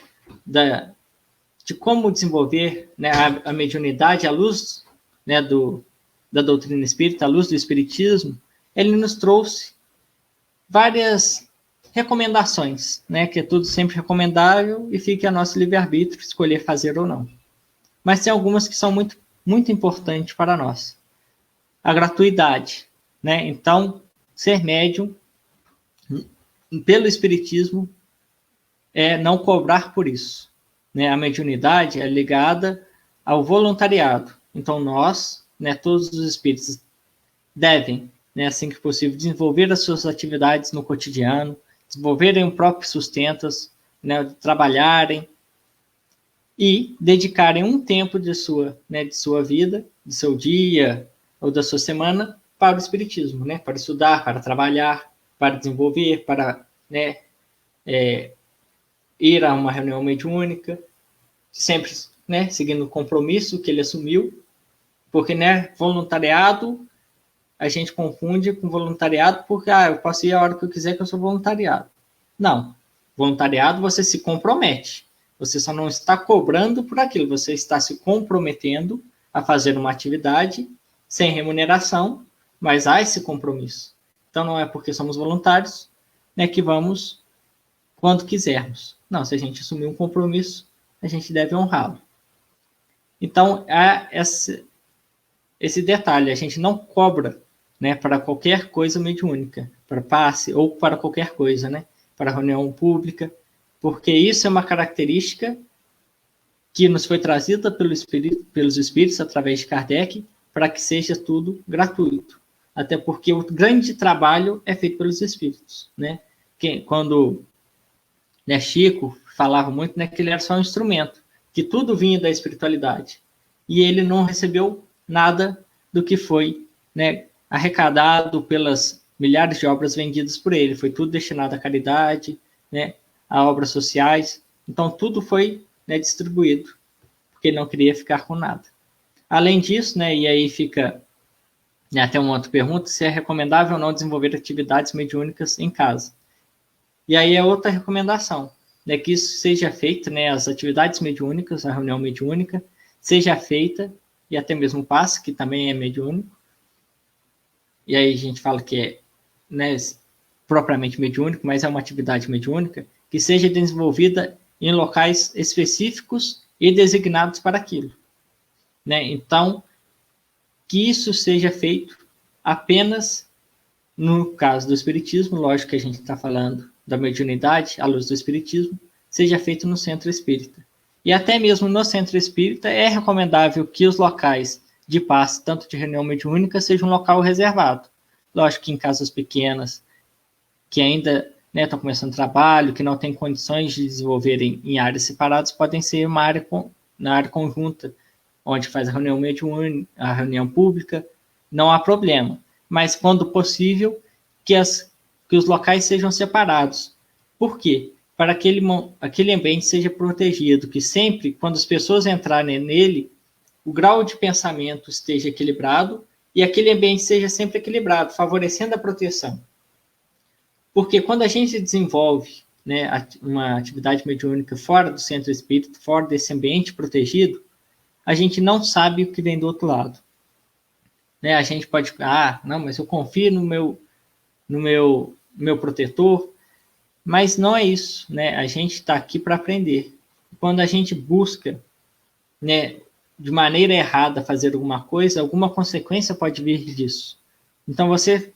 de como desenvolver, né, a mediunidade à luz, né, da doutrina espírita, à luz do espiritismo, ele nos trouxe várias recomendações, né, que é tudo sempre recomendável e fica a nosso livre-arbítrio escolher fazer ou não. Mas tem algumas que são muito, muito importantes para nós. A gratuidade, né? Então, ser médium pelo espiritismo é não cobrar por isso, né? A mediunidade é ligada ao voluntariado. Então, nós, né, todos os espíritos devem, né, assim que possível, desenvolver as suas atividades no cotidiano, desenvolverem o próprio sustento, né, trabalharem e dedicarem um tempo de sua vida, de seu dia ou da sua semana para o espiritismo, né, para estudar, para trabalhar, para desenvolver, para, né, ir a uma reunião mediúnica, sempre, né, seguindo o compromisso que ele assumiu, porque, né, voluntariado a gente confunde com voluntariado porque eu posso ir a hora que eu quiser que eu sou voluntariado. Não. Voluntariado você se compromete. Você só não está cobrando por aquilo. Você está se comprometendo a fazer uma atividade sem remuneração, mas há esse compromisso. Então não é porque somos voluntários, né, que vamos quando quisermos. Não, se a gente assumir um compromisso, a gente deve honrá-lo. Então há esse detalhe, a gente não cobra, né, para qualquer coisa mediúnica, para passe ou para qualquer coisa, né, para reunião pública, porque isso é uma característica que nos foi trazida pelos espíritos através de Kardec, para que seja tudo gratuito. Até porque o grande trabalho é feito pelos espíritos, né? Quando, né, Chico falava muito, né, que ele era só um instrumento, que tudo vinha da espiritualidade. E ele não recebeu nada do que foi, né, arrecadado pelas milhares de obras vendidas por ele. Foi tudo destinado à caridade, né, a obras sociais. Então, tudo foi, né, distribuído, porque ele não queria ficar com nada. Além disso, né, e aí fica, né, até uma outra pergunta, se é recomendável ou não desenvolver atividades mediúnicas em casa. E aí é outra recomendação, né, que isso seja feito, né, as atividades mediúnicas, a reunião mediúnica, seja feita, e até mesmo o passe, que também é mediúnico. E aí a gente fala que é, né, propriamente mediúnico, mas é uma atividade mediúnica, que seja desenvolvida em locais específicos e designados para aquilo, né? Então, que isso seja feito apenas no caso do espiritismo, lógico que a gente está falando, da mediunidade, à luz do espiritismo, seja feito no centro espírita. E até mesmo no centro espírita é recomendável que os locais de passe, tanto de reunião mediúnica, seja um local reservado. Lógico que em casas pequenas, que ainda estão começando trabalho, que não têm condições de desenvolverem em áreas separadas, podem ser uma área na área conjunta, onde faz a reunião mediúnica, a reunião pública, não há problema. Mas, quando possível, que os locais sejam separados. Por quê? Para que aquele ambiente seja protegido, que sempre, quando as pessoas entrarem nele, o grau de pensamento esteja equilibrado e aquele ambiente seja sempre equilibrado, favorecendo a proteção. Porque quando a gente desenvolve, né, uma atividade mediúnica fora do centro espírita, fora desse ambiente protegido, a gente não sabe o que vem do outro lado. Né? A gente pode ficar, não, mas eu confio no meu protetor, mas não é isso, né? A gente está aqui para aprender. Quando a gente busca, né, de maneira errada fazer alguma coisa, alguma consequência pode vir disso. Então, você,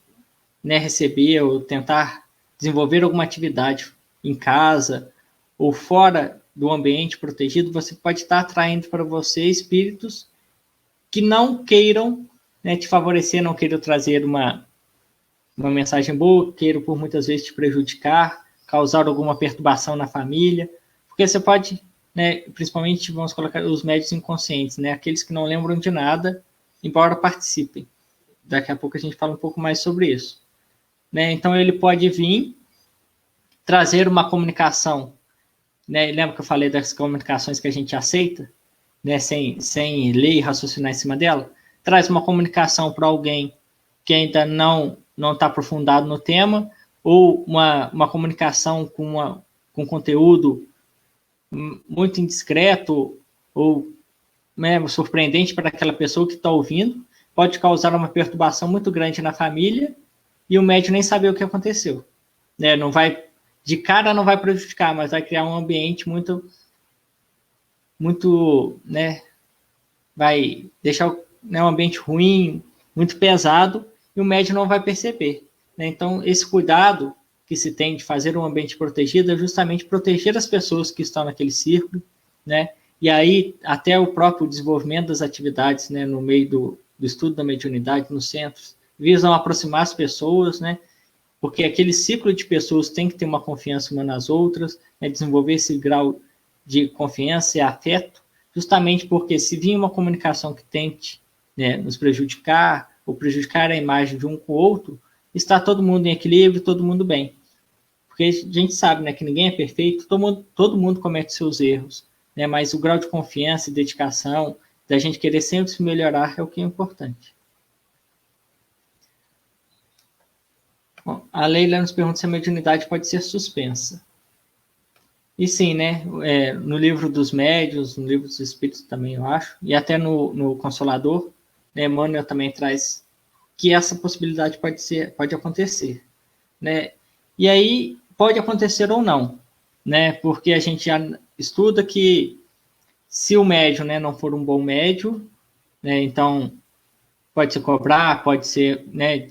né, receber ou tentar desenvolver alguma atividade em casa ou fora do ambiente protegido, você pode estar atraindo para você espíritos que não queiram, né, te favorecer, não queiram trazer uma mensagem boa, queiram por muitas vezes te prejudicar, causar alguma perturbação na família, porque você pode, né, principalmente vamos colocar os médios inconscientes, né, aqueles que não lembram de nada, embora participem. Daqui a pouco a gente fala um pouco mais sobre isso. Né? Então ele pode vir trazer uma comunicação, né? Lembra que eu falei das comunicações que a gente aceita, né? sem ler e raciocinar em cima dela? Traz uma comunicação para alguém que ainda não está aprofundado no tema, ou uma comunicação com conteúdo muito indiscreto ou, né, surpreendente para aquela pessoa que está ouvindo, pode causar uma perturbação muito grande na família e o médium nem saber o que aconteceu. Né? Não vai, de cara não vai prejudicar, mas vai criar um ambiente muito, né, vai deixar, né, um ambiente ruim, muito pesado, e o médium não vai perceber. Né? Então, esse cuidado que se tem de fazer um ambiente protegido é justamente proteger as pessoas que estão naquele círculo, né? E aí até o próprio desenvolvimento das atividades, né, no meio do estudo da mediunidade nos centros, visam aproximar as pessoas, né? Porque aquele ciclo de pessoas tem que ter uma confiança uma nas outras, né, desenvolver esse grau de confiança e afeto, justamente porque se vir uma comunicação que tente, né, nos prejudicar ou prejudicar a imagem de um com o outro, está todo mundo em equilíbrio, todo mundo bem. Porque a gente sabe, né, que ninguém é perfeito, todo mundo comete seus erros, né, mas o grau de confiança e dedicação, da gente querer sempre se melhorar, é o que é importante. Bom, a Leila nos pergunta se a mediunidade pode ser suspensa. E sim, né, no livro dos médiuns, no livro dos espíritos também, eu acho, e até no Consolador, né, Emmanuel também traz que essa possibilidade pode acontecer. Né? E aí pode acontecer ou não, né? Porque a gente já estuda que se o médium, né, não for um bom médium, né, então pode se cobrar, pode ser, né,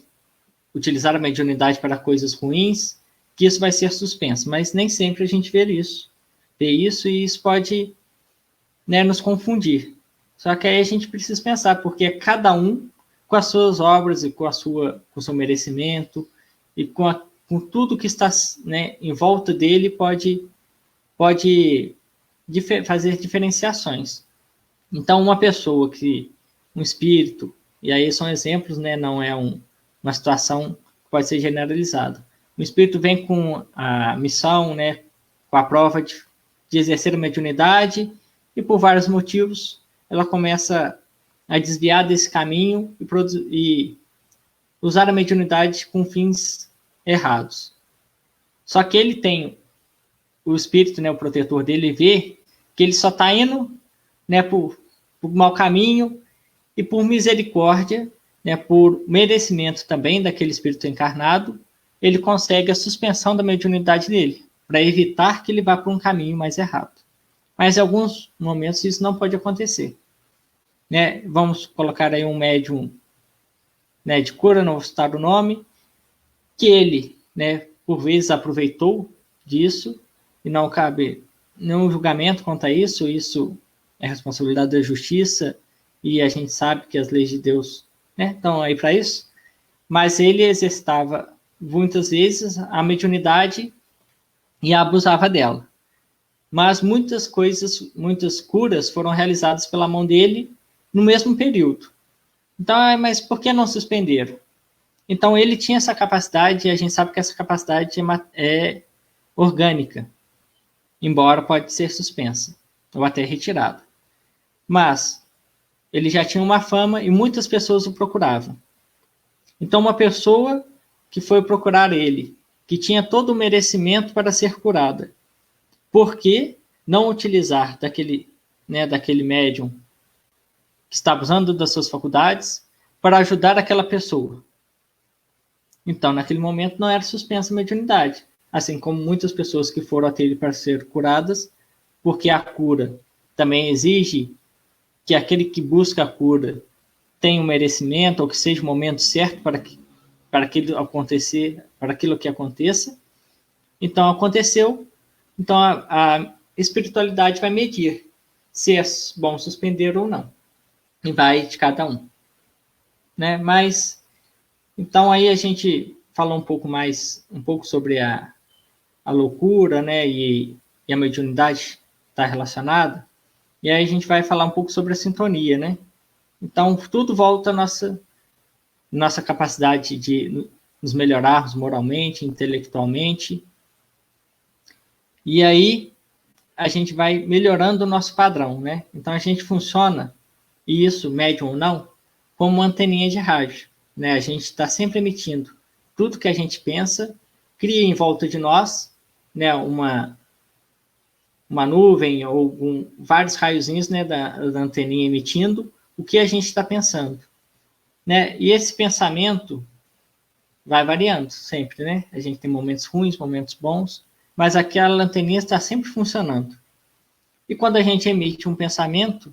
utilizar a mediunidade para coisas ruins, que isso vai ser suspenso. Mas nem sempre a gente vê isso e isso pode, né, nos confundir. Só que aí a gente precisa pensar, porque é cada um com as suas obras e com o seu merecimento e com tudo que está, né, em volta dele pode fazer diferenciações. Então, uma pessoa um espírito, e aí são exemplos, né, não é uma situação que pode ser generalizada. O espírito vem com a missão, né, com a prova de exercer a mediunidade e por vários motivos ela começa a desviar desse caminho e usar a mediunidade com fins errados. Só que ele tem o espírito, né, o protetor dele, vê que ele só está indo, né, por mau caminho e por misericórdia, né, por merecimento também daquele espírito encarnado, ele consegue a suspensão da mediunidade dele, para evitar que ele vá por um caminho mais errado. Mas em alguns momentos isso não pode acontecer. Né? Vamos colocar aí um médium, né, de cura, não vou citar o nome, que ele, né, por vezes, aproveitou disso, e não cabe nenhum julgamento quanto a isso. Isso é responsabilidade da justiça, e a gente sabe que as leis de Deus, né, estão aí para isso. Mas ele exercitava muitas vezes a mediunidade e abusava dela. Mas muitas coisas, muitas curas foram realizadas pela mão dele no mesmo período. Então, mas por que não suspenderam? Então, ele tinha essa capacidade, e a gente sabe que essa capacidade é orgânica, embora pode ser suspensa, ou até retirada. Mas, ele já tinha uma fama e muitas pessoas o procuravam. Então, uma pessoa que foi procurar ele, que tinha todo o merecimento para ser curada, por que não utilizar daquele médium que está usando das suas faculdades para ajudar aquela pessoa? Então, naquele momento, não era suspensa a mediunidade, assim como muitas pessoas que foram até ele para ser curadas, porque a cura também exige que aquele que busca a cura tenha um merecimento, ou que seja o momento certo para aquilo que aconteça. Então, aconteceu. Então, a espiritualidade vai medir se é bom suspender ou não. E vai de cada um. Né? Mas, então, aí a gente falou um pouco sobre a loucura, né? E a mediunidade está relacionada. E aí a gente vai falar um pouco sobre a sintonia, né? Então, tudo volta à nossa capacidade de nos melhorarmos moralmente, intelectualmente. E aí, a gente vai melhorando o nosso padrão, né? Então, a gente funciona, e isso, médium ou não, como uma anteninha de rádio, né? A gente está sempre emitindo tudo que a gente pensa, cria em volta de nós, né, uma nuvem ou vários raiozinhos, né, da anteninha emitindo o que a gente está pensando, né? E esse pensamento vai variando sempre, né? A gente tem momentos ruins, momentos bons, mas aquela anteninha está sempre funcionando. E quando a gente emite um pensamento,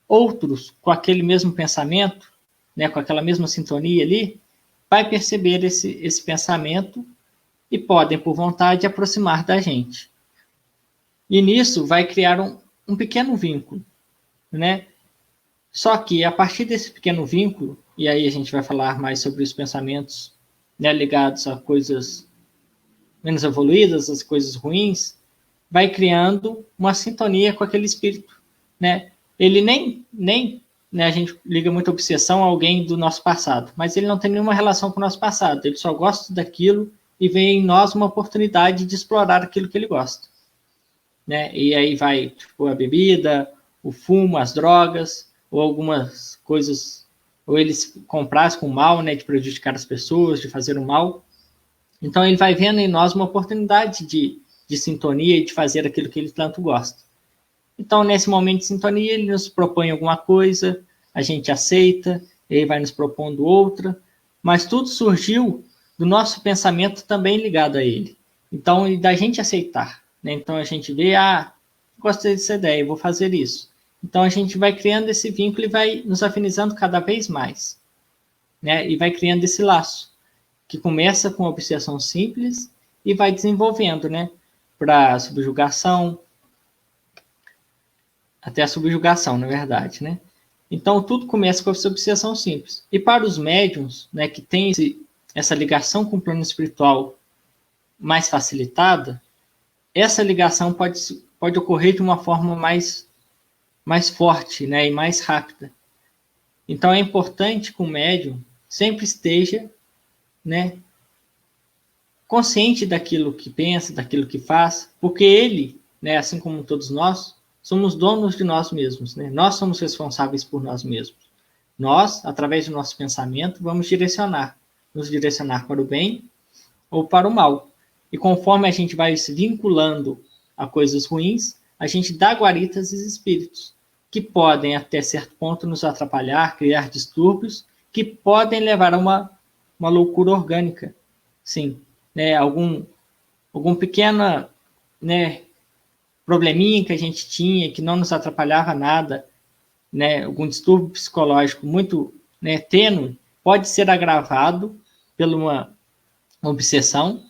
outros com aquele mesmo pensamento, né, com aquela mesma sintonia ali, vai perceber esse pensamento e podem, por vontade, aproximar da gente. E nisso vai criar um pequeno vínculo, né? Só que a partir desse pequeno vínculo, e aí a gente vai falar mais sobre os pensamentos, né, ligados a coisas menos evoluídas, as coisas ruins, vai criando uma sintonia com aquele espírito, né? Ele nem né, a gente liga muita obsessão a alguém do nosso passado, mas ele não tem nenhuma relação com o nosso passado, ele só gosta daquilo e vê em nós uma oportunidade de explorar aquilo que ele gosta, né? E aí vai, tipo, a bebida, o fumo, as drogas, ou algumas coisas, ou eles comprassem com mal, né, de prejudicar as pessoas, de fazer o mal. Então ele vai vendo em nós uma oportunidade de sintonia e de fazer aquilo que ele tanto gosta. Então, nesse momento de sintonia, ele nos propõe alguma coisa, a gente aceita, ele vai nos propondo outra, mas tudo surgiu do nosso pensamento também ligado a ele. Então, e da gente aceitar, né? Então, a gente vê, gostei dessa ideia, vou fazer isso. Então, a gente vai criando esse vínculo e vai nos afinizando cada vez mais, né? E vai criando esse laço, que começa com uma obsessão simples e vai desenvolvendo, né? Para subjugação, até a subjugação, na verdade, né? Então, tudo começa com essa obsessão simples. E para os médiums, né, que têm essa ligação com o plano espiritual mais facilitada, essa ligação pode ocorrer de uma forma mais forte, né, e mais rápida. Então, é importante que o médium sempre esteja, né, consciente daquilo que pensa, daquilo que faz, porque ele, né, assim como todos nós, somos donos de nós mesmos, né? Nós somos responsáveis por nós mesmos. Nós, através do nosso pensamento, vamos nos direcionar para o bem ou para o mal. E conforme a gente vai se vinculando a coisas ruins, a gente dá guarita a esses espíritos, que podem, até certo ponto, nos atrapalhar, criar distúrbios, que podem levar a uma loucura orgânica. Sim, né? Algum pequeno, né, probleminha que a gente tinha, que não nos atrapalhava nada, né, algum distúrbio psicológico muito, né, tênue, pode ser agravado por uma obsessão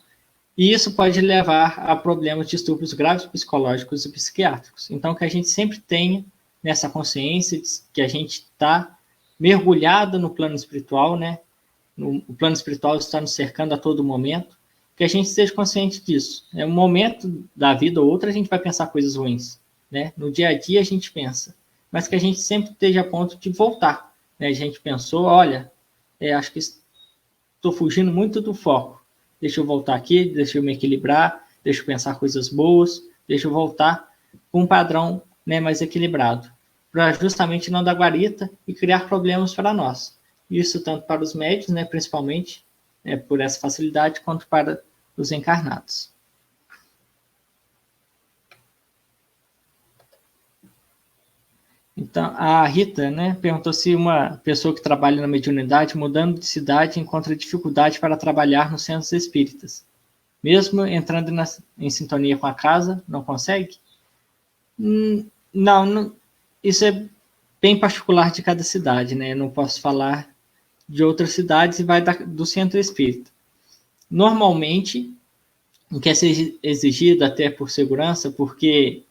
E isso pode levar a problemas de distúrbios graves psicológicos e psiquiátricos. Então, que a gente sempre tenha nessa consciência de que a gente está mergulhado no plano espiritual, né? O plano espiritual está nos cercando a todo momento, que a gente esteja consciente disso. É um momento da vida ou outra a gente vai pensar coisas ruins, né? No dia a dia a gente pensa, mas que a gente sempre esteja a ponto de voltar, né? A gente pensou, olha, acho que estou fugindo muito do foco. Deixa eu voltar aqui, deixa eu me equilibrar, deixa eu pensar coisas boas, deixa eu voltar com um padrão, né, mais equilibrado, para justamente não dar guarita e criar problemas para nós. Isso tanto para os médios, né, principalmente, né, por essa facilidade, quanto para os encarnados. Então, a Rita, né, perguntou se uma pessoa que trabalha na mediunidade, mudando de cidade, encontra dificuldade para trabalhar nos centros espíritas. Mesmo entrando em sintonia com a casa, não consegue? Não, isso é bem particular de cada cidade, né? Eu não posso falar de outras cidades e vai do centro espírita. Normalmente, o que é exigido até por segurança, porque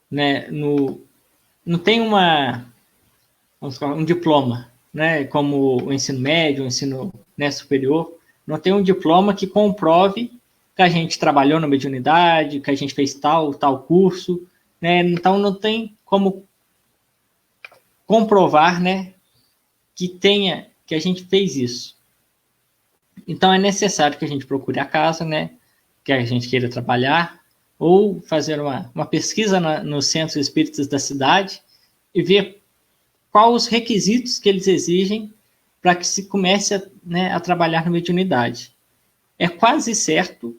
né, não tem um diploma, né, como o ensino médio, o ensino, né, superior, não tem um diploma que comprove que a gente trabalhou na mediunidade, que a gente fez tal curso, né, então não tem como comprovar, né, que a gente fez isso. Então é necessário que a gente procure a casa, né, que a gente queira trabalhar, ou fazer uma pesquisa nos centros espíritas da cidade e ver quais os requisitos que eles exigem para que se comece a trabalhar na mediunidade. É quase certo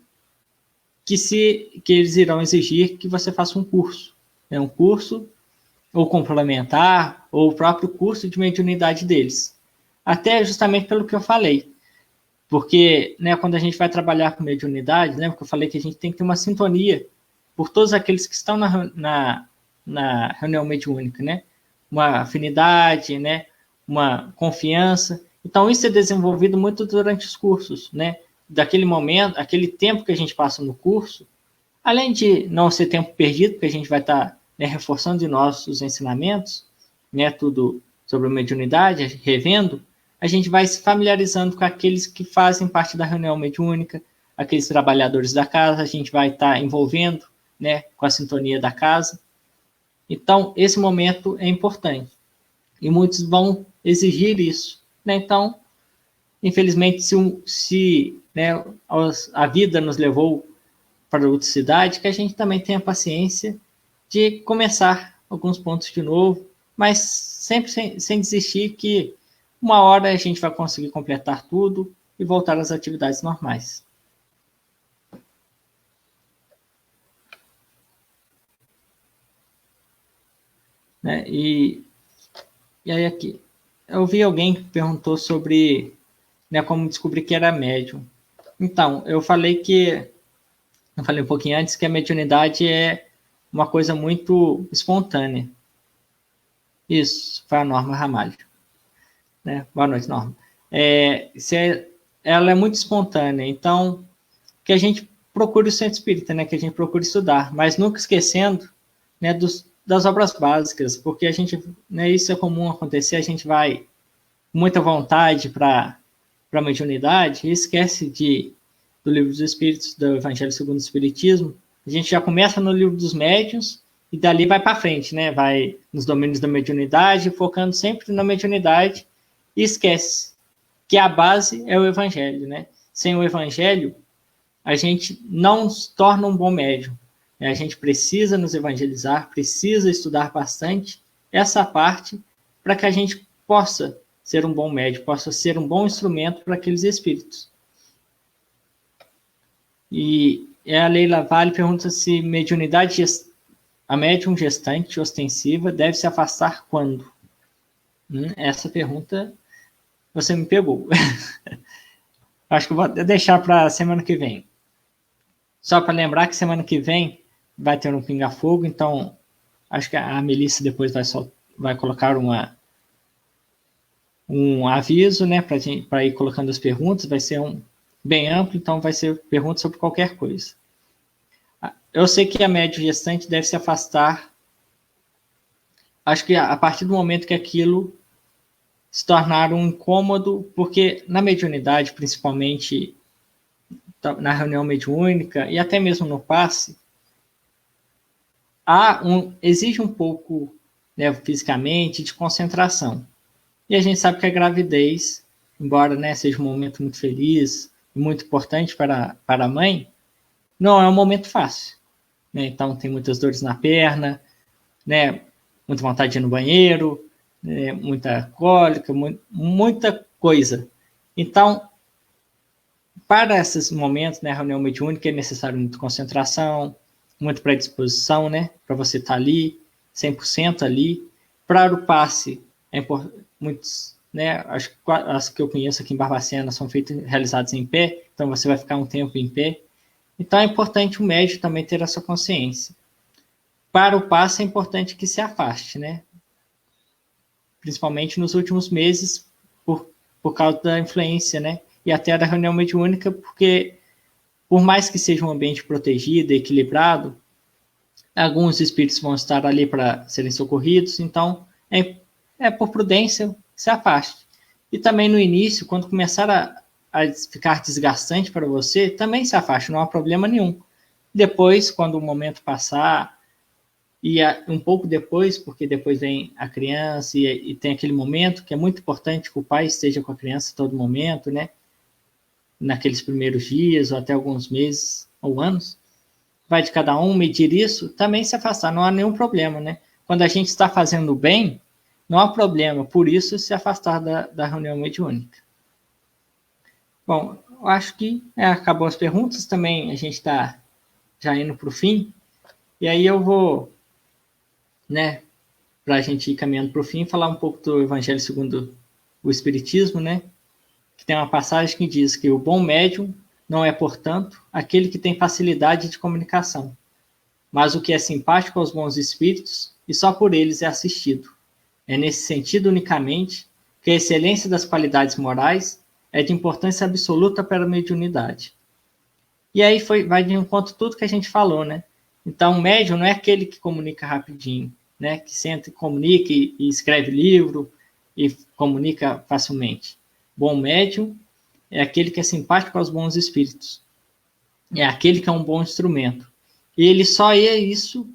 que eles irão exigir que você faça um curso. Né, um curso ou complementar, ou o próprio curso de mediunidade deles. Até justamente pelo que eu falei. Porque, né, quando a gente vai trabalhar com mediunidade, lembra que eu falei que a gente tem que ter uma sintonia por todos aqueles que estão na reunião mediúnica, né? Uma afinidade, né? Uma confiança. Então, isso é desenvolvido muito durante os cursos, né? Daquele momento, aquele tempo que a gente passa no curso, além de não ser tempo perdido, porque a gente vai estar, né, reforçando de nós os ensinamentos, né, tudo sobre a mediunidade, revendo, a gente vai se familiarizando com aqueles que fazem parte da reunião mediúnica, aqueles trabalhadores da casa, a gente vai estar envolvendo, né, com a sintonia da casa. Então, esse momento é importante. E muitos vão exigir isso. Né? Então, infelizmente, se né, a vida nos levou para outra cidade, que a gente também tenha paciência de começar alguns pontos de novo, mas sempre sem desistir, que uma hora a gente vai conseguir completar tudo e voltar às atividades normais. Né? E aí aqui, eu vi alguém que perguntou sobre, né, como descobrir que era médium. Então, eu falei um pouquinho antes que a mediunidade é uma coisa muito espontânea. Isso, foi a Norma Ramalho. Né? Boa noite, Norma. Ela é muito espontânea, então que a gente procure o centro espírita, né? Que a gente procure estudar, mas nunca esquecendo, né, das obras básicas, porque a gente, né, isso é comum acontecer, a gente vai com muita vontade para a mediunidade e esquece do Livro dos Espíritos, do Evangelho segundo o Espiritismo. A gente já começa no Livro dos Médiuns e dali vai para frente, né? Vai nos domínios da mediunidade, focando sempre na mediunidade e esquece que a base é o Evangelho, né? Sem o Evangelho, a gente não se torna um bom médium. A gente precisa nos evangelizar, precisa estudar bastante essa parte para que a gente possa ser um bom médium, possa ser um bom instrumento para aqueles espíritos. E a Leila Vale pergunta se a médium gestante ostensiva deve se afastar quando? Essa pergunta você me pegou. Acho que eu vou deixar para a semana que vem. Só para lembrar que semana que vem vai ter um Pinga Fogo, então acho que a Melissa depois vai colocar um aviso, né, para ir colocando as perguntas. Vai ser bem amplo, então vai ser pergunta sobre qualquer coisa. Eu sei que a médium gestante deve se afastar, acho que a partir do momento que aquilo se tornar um incômodo, porque na mediunidade, principalmente na reunião mediúnica e até mesmo no passe, exige um pouco, né, fisicamente, de concentração. E a gente sabe que a gravidez, embora, né, seja um momento muito feliz e muito importante para a mãe, não é um momento fácil. Né? Então, tem muitas dores na perna, né, muita vontade de ir no banheiro, né, muita cólica, muita coisa. Então, para esses momentos, né, a reunião mediúnica é necessário muita concentração, muita predisposição, né, para você estar ali, 100% ali. Para o passe, muitos, né, as que eu conheço aqui em Barbacena são realizadas em pé, então você vai ficar um tempo em pé. Então é importante o médium também ter essa consciência. Para o passe é importante que se afaste, né, principalmente nos últimos meses, por causa da influência, né, e até da reunião mediúnica, porque por mais que seja um ambiente protegido e equilibrado, alguns espíritos vão estar ali para serem socorridos, então por prudência, se afaste. E também no início, quando começar a ficar desgastante para você, também se afaste, não há problema nenhum. Depois, quando o momento passar, e um pouco depois, porque depois vem a criança e tem aquele momento que é muito importante que o pai esteja com a criança a todo momento, né? Naqueles primeiros dias, ou até alguns meses ou anos, vai de cada um medir isso, também se afastar, não há nenhum problema, né? Quando a gente está fazendo bem, não há problema, por isso se afastar da reunião mediúnica. Bom, eu acho que acabou as perguntas, também a gente está já indo para o fim, e aí eu vou, né, para a gente ir caminhando para o fim, falar um pouco do Evangelho segundo o Espiritismo, né, que tem uma passagem que diz que o bom médium não é, portanto, aquele que tem facilidade de comunicação, mas o que é simpático aos bons espíritos e só por eles é assistido. É nesse sentido unicamente que a excelência das qualidades morais é de importância absoluta para a mediunidade. E aí vai de encontro tudo que a gente falou, né? Então, o médium não é aquele que comunica rapidinho, né? Que senta e comunica e escreve livro e comunica facilmente. Bom médium é aquele que é simpático aos bons espíritos. É aquele que é um bom instrumento. E ele só é isso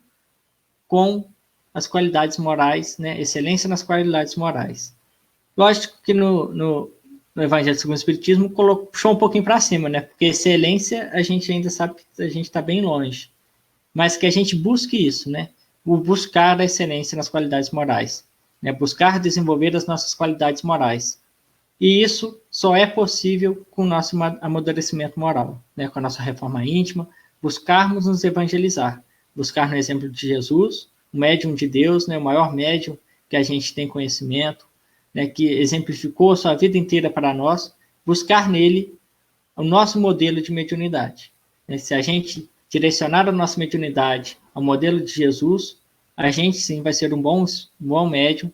com as qualidades morais, né? Excelência nas qualidades morais. Lógico que no Evangelho segundo o Espiritismo puxou um pouquinho para cima, né? Porque excelência a gente ainda sabe que a gente está bem longe. Mas que a gente busque isso, né? O buscar a excelência nas qualidades morais. Né? Buscar desenvolver as nossas qualidades morais. E isso só é possível com o nosso amadurecimento moral, né? Com a nossa reforma íntima, buscarmos nos evangelizar, buscar no exemplo de Jesus, o médium de Deus, né? O maior médium que a gente tem conhecimento, né? Que exemplificou a sua vida inteira para nós, buscar nele o nosso modelo de mediunidade. Né? Se a gente direcionar a nossa mediunidade ao modelo de Jesus, a gente sim vai ser um bom médium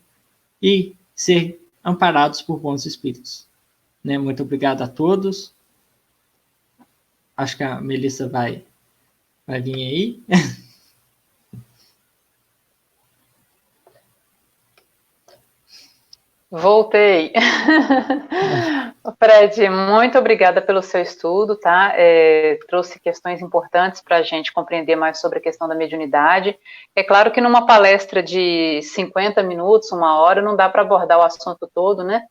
e ser amparados por bons espíritos. Né? Muito obrigado a todos. Acho que a Melissa vai vir aí. Voltei. Fred, muito obrigada pelo seu estudo, tá? Trouxe questões importantes para a gente compreender mais sobre a questão da mediunidade. É claro que numa palestra de 50 minutos, 1 hora, não dá para abordar o assunto todo, né?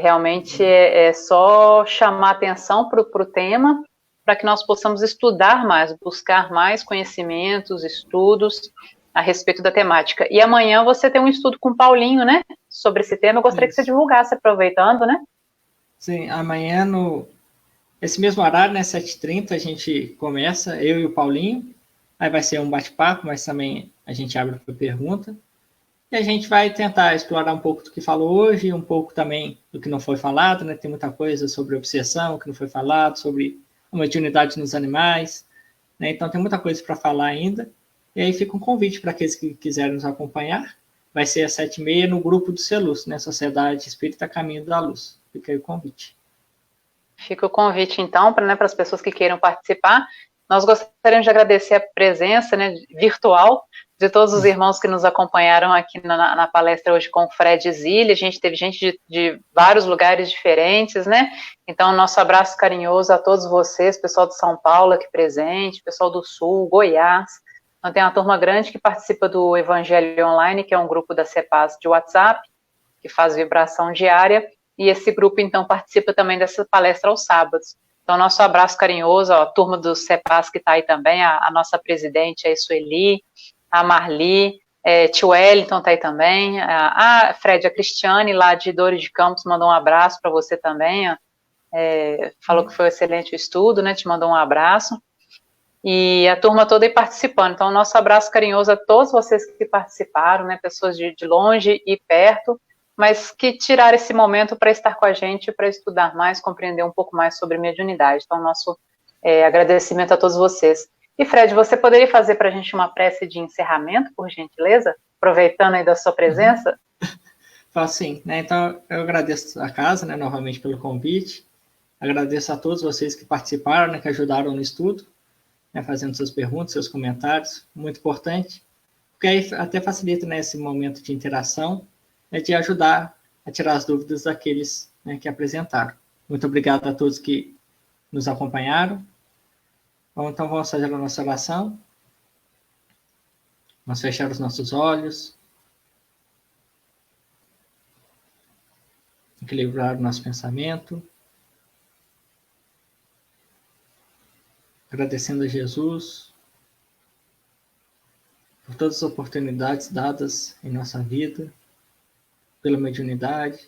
Realmente é só chamar atenção para o tema, para que nós possamos estudar mais, buscar mais conhecimentos, estudos a respeito da temática. E amanhã você tem um estudo com o Paulinho, né? Sobre esse tema. Eu gostaria que você divulgasse, aproveitando, né? Sim, amanhã esse mesmo horário, né, 7h30, a gente começa, eu e o Paulinho. Aí vai ser um bate-papo, mas também a gente abre para pergunta. E a gente vai tentar explorar um pouco do que falou hoje, um pouco também do que não foi falado, né? Tem muita coisa sobre obsessão que não foi falado, sobre a mediunidade nos animais, né? Então tem muita coisa para falar ainda. E aí fica um convite para aqueles que quiserem nos acompanhar. Vai ser às 7h30 no grupo do CELUS, né? Sociedade Espírita Caminho da Luz. Fica aí o convite. Fica o convite, então, para as pessoas que queiram participar. Nós gostaríamos de agradecer a presença, né, virtual de todos os irmãos que nos acompanharam aqui na palestra hoje com o Fred Zilli. A gente teve gente de vários lugares diferentes, né? Então, nosso abraço carinhoso a todos vocês, pessoal de São Paulo aqui presente, pessoal do Sul, Goiás. Então, tem uma turma grande que participa do Evangelho Online, que é um grupo da CEPAS de WhatsApp, que faz vibração diária, e esse grupo, então, participa também dessa palestra aos sábados. Então, nosso abraço carinhoso, ó, a turma do CEPAS que está aí também, a nossa presidente, a Sueli, a Marli, tio Wellington está aí também, Fred, a Cristiane, lá de Dores de Campos, mandou um abraço para você também, ó, falou que foi excelente o estudo, né, te mandou um abraço, e a turma toda aí participando. Então, nosso abraço carinhoso a todos vocês que participaram, né, pessoas de longe e perto, mas que tiraram esse momento para estar com a gente, para estudar mais, compreender um pouco mais sobre mediunidade. Então, nosso agradecimento a todos vocês. E, Fred, você poderia fazer para a gente uma prece de encerramento, por gentileza? Aproveitando aí da sua presença. Faço sim, né? Então, eu agradeço a casa, né, novamente pelo convite. Agradeço a todos vocês que participaram, né, que ajudaram no estudo, né, fazendo suas perguntas, seus comentários, muito importante, porque aí até facilita, né, esse momento de interação, de ajudar a tirar as dúvidas daqueles, né, que apresentaram. Muito obrigado a todos que nos acompanharam. Bom, então vamos fazer a nossa oração. Vamos fechar os nossos olhos. Equilibrar o nosso pensamento. Agradecendo a Jesus por todas as oportunidades dadas em nossa vida, pela mediunidade,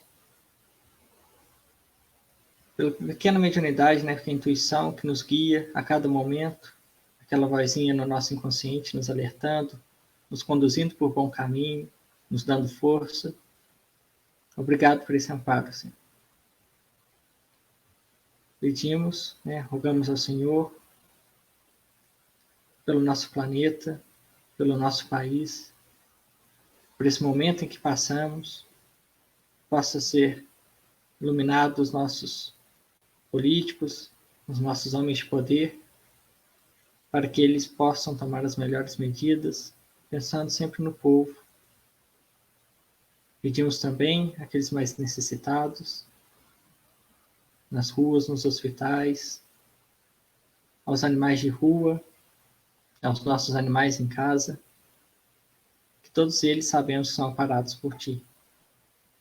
pela pequena mediunidade, né, que é a intuição que nos guia a cada momento, aquela vozinha no nosso inconsciente nos alertando, nos conduzindo por bom caminho, nos dando força. Obrigado por esse amparo, Senhor. Pedimos, né, rogamos ao Senhor pelo nosso planeta, pelo nosso país, por esse momento em que passamos, possa ser iluminado os nossos políticos, os nossos homens de poder, para que eles possam tomar as melhores medidas, pensando sempre no povo. Pedimos também àqueles mais necessitados, nas ruas, nos hospitais, aos animais de rua, aos nossos animais em casa, que todos eles sabemos que são amparados por Ti,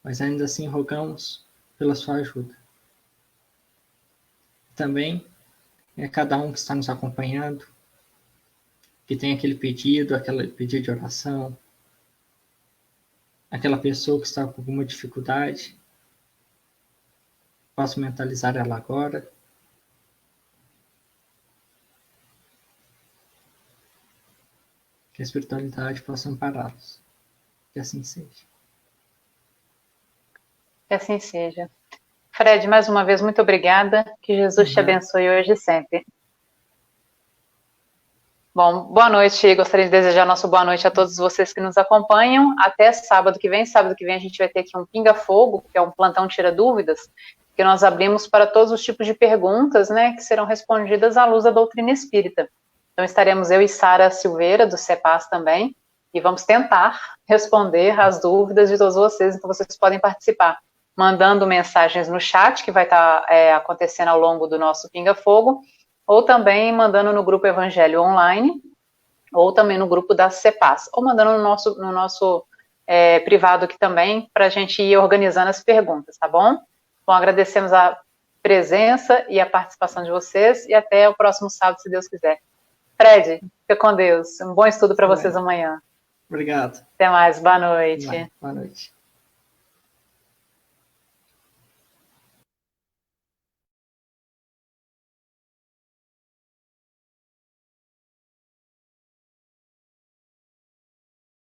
mas ainda assim rogamos pela Sua ajuda. Também é cada um que está nos acompanhando, que tem aquele pedido de oração, aquela pessoa que está com alguma dificuldade, posso mentalizar ela agora. Que a espiritualidade possa ampará-los. Que assim seja. Que assim seja. Fred, mais uma vez, muito obrigada. Que Jesus te abençoe hoje e sempre. Bom, boa noite. Gostaria de desejar nossa boa noite a todos vocês que nos acompanham. Até sábado que vem. Sábado que vem a gente vai ter aqui um Pinga Fogo, que é um plantão tira dúvidas, que nós abrimos para todos os tipos de perguntas, né, que serão respondidas à luz da doutrina espírita. Então estaremos eu e Sara Silveira, do CEPAS também, e vamos tentar responder as dúvidas de todos vocês. Então vocês podem participar mandando mensagens no chat, que vai estar acontecendo ao longo do nosso Pinga Fogo, ou também mandando no grupo Evangelho Online, ou também no grupo da CEPAS, ou mandando no nosso privado aqui também, para a gente ir organizando as perguntas, tá bom? Bom, agradecemos a presença e a participação de vocês, e até o próximo sábado, se Deus quiser. Fred, fica com Deus. Um bom estudo para vocês amanhã. Obrigado. Até mais. Boa noite. Boa noite.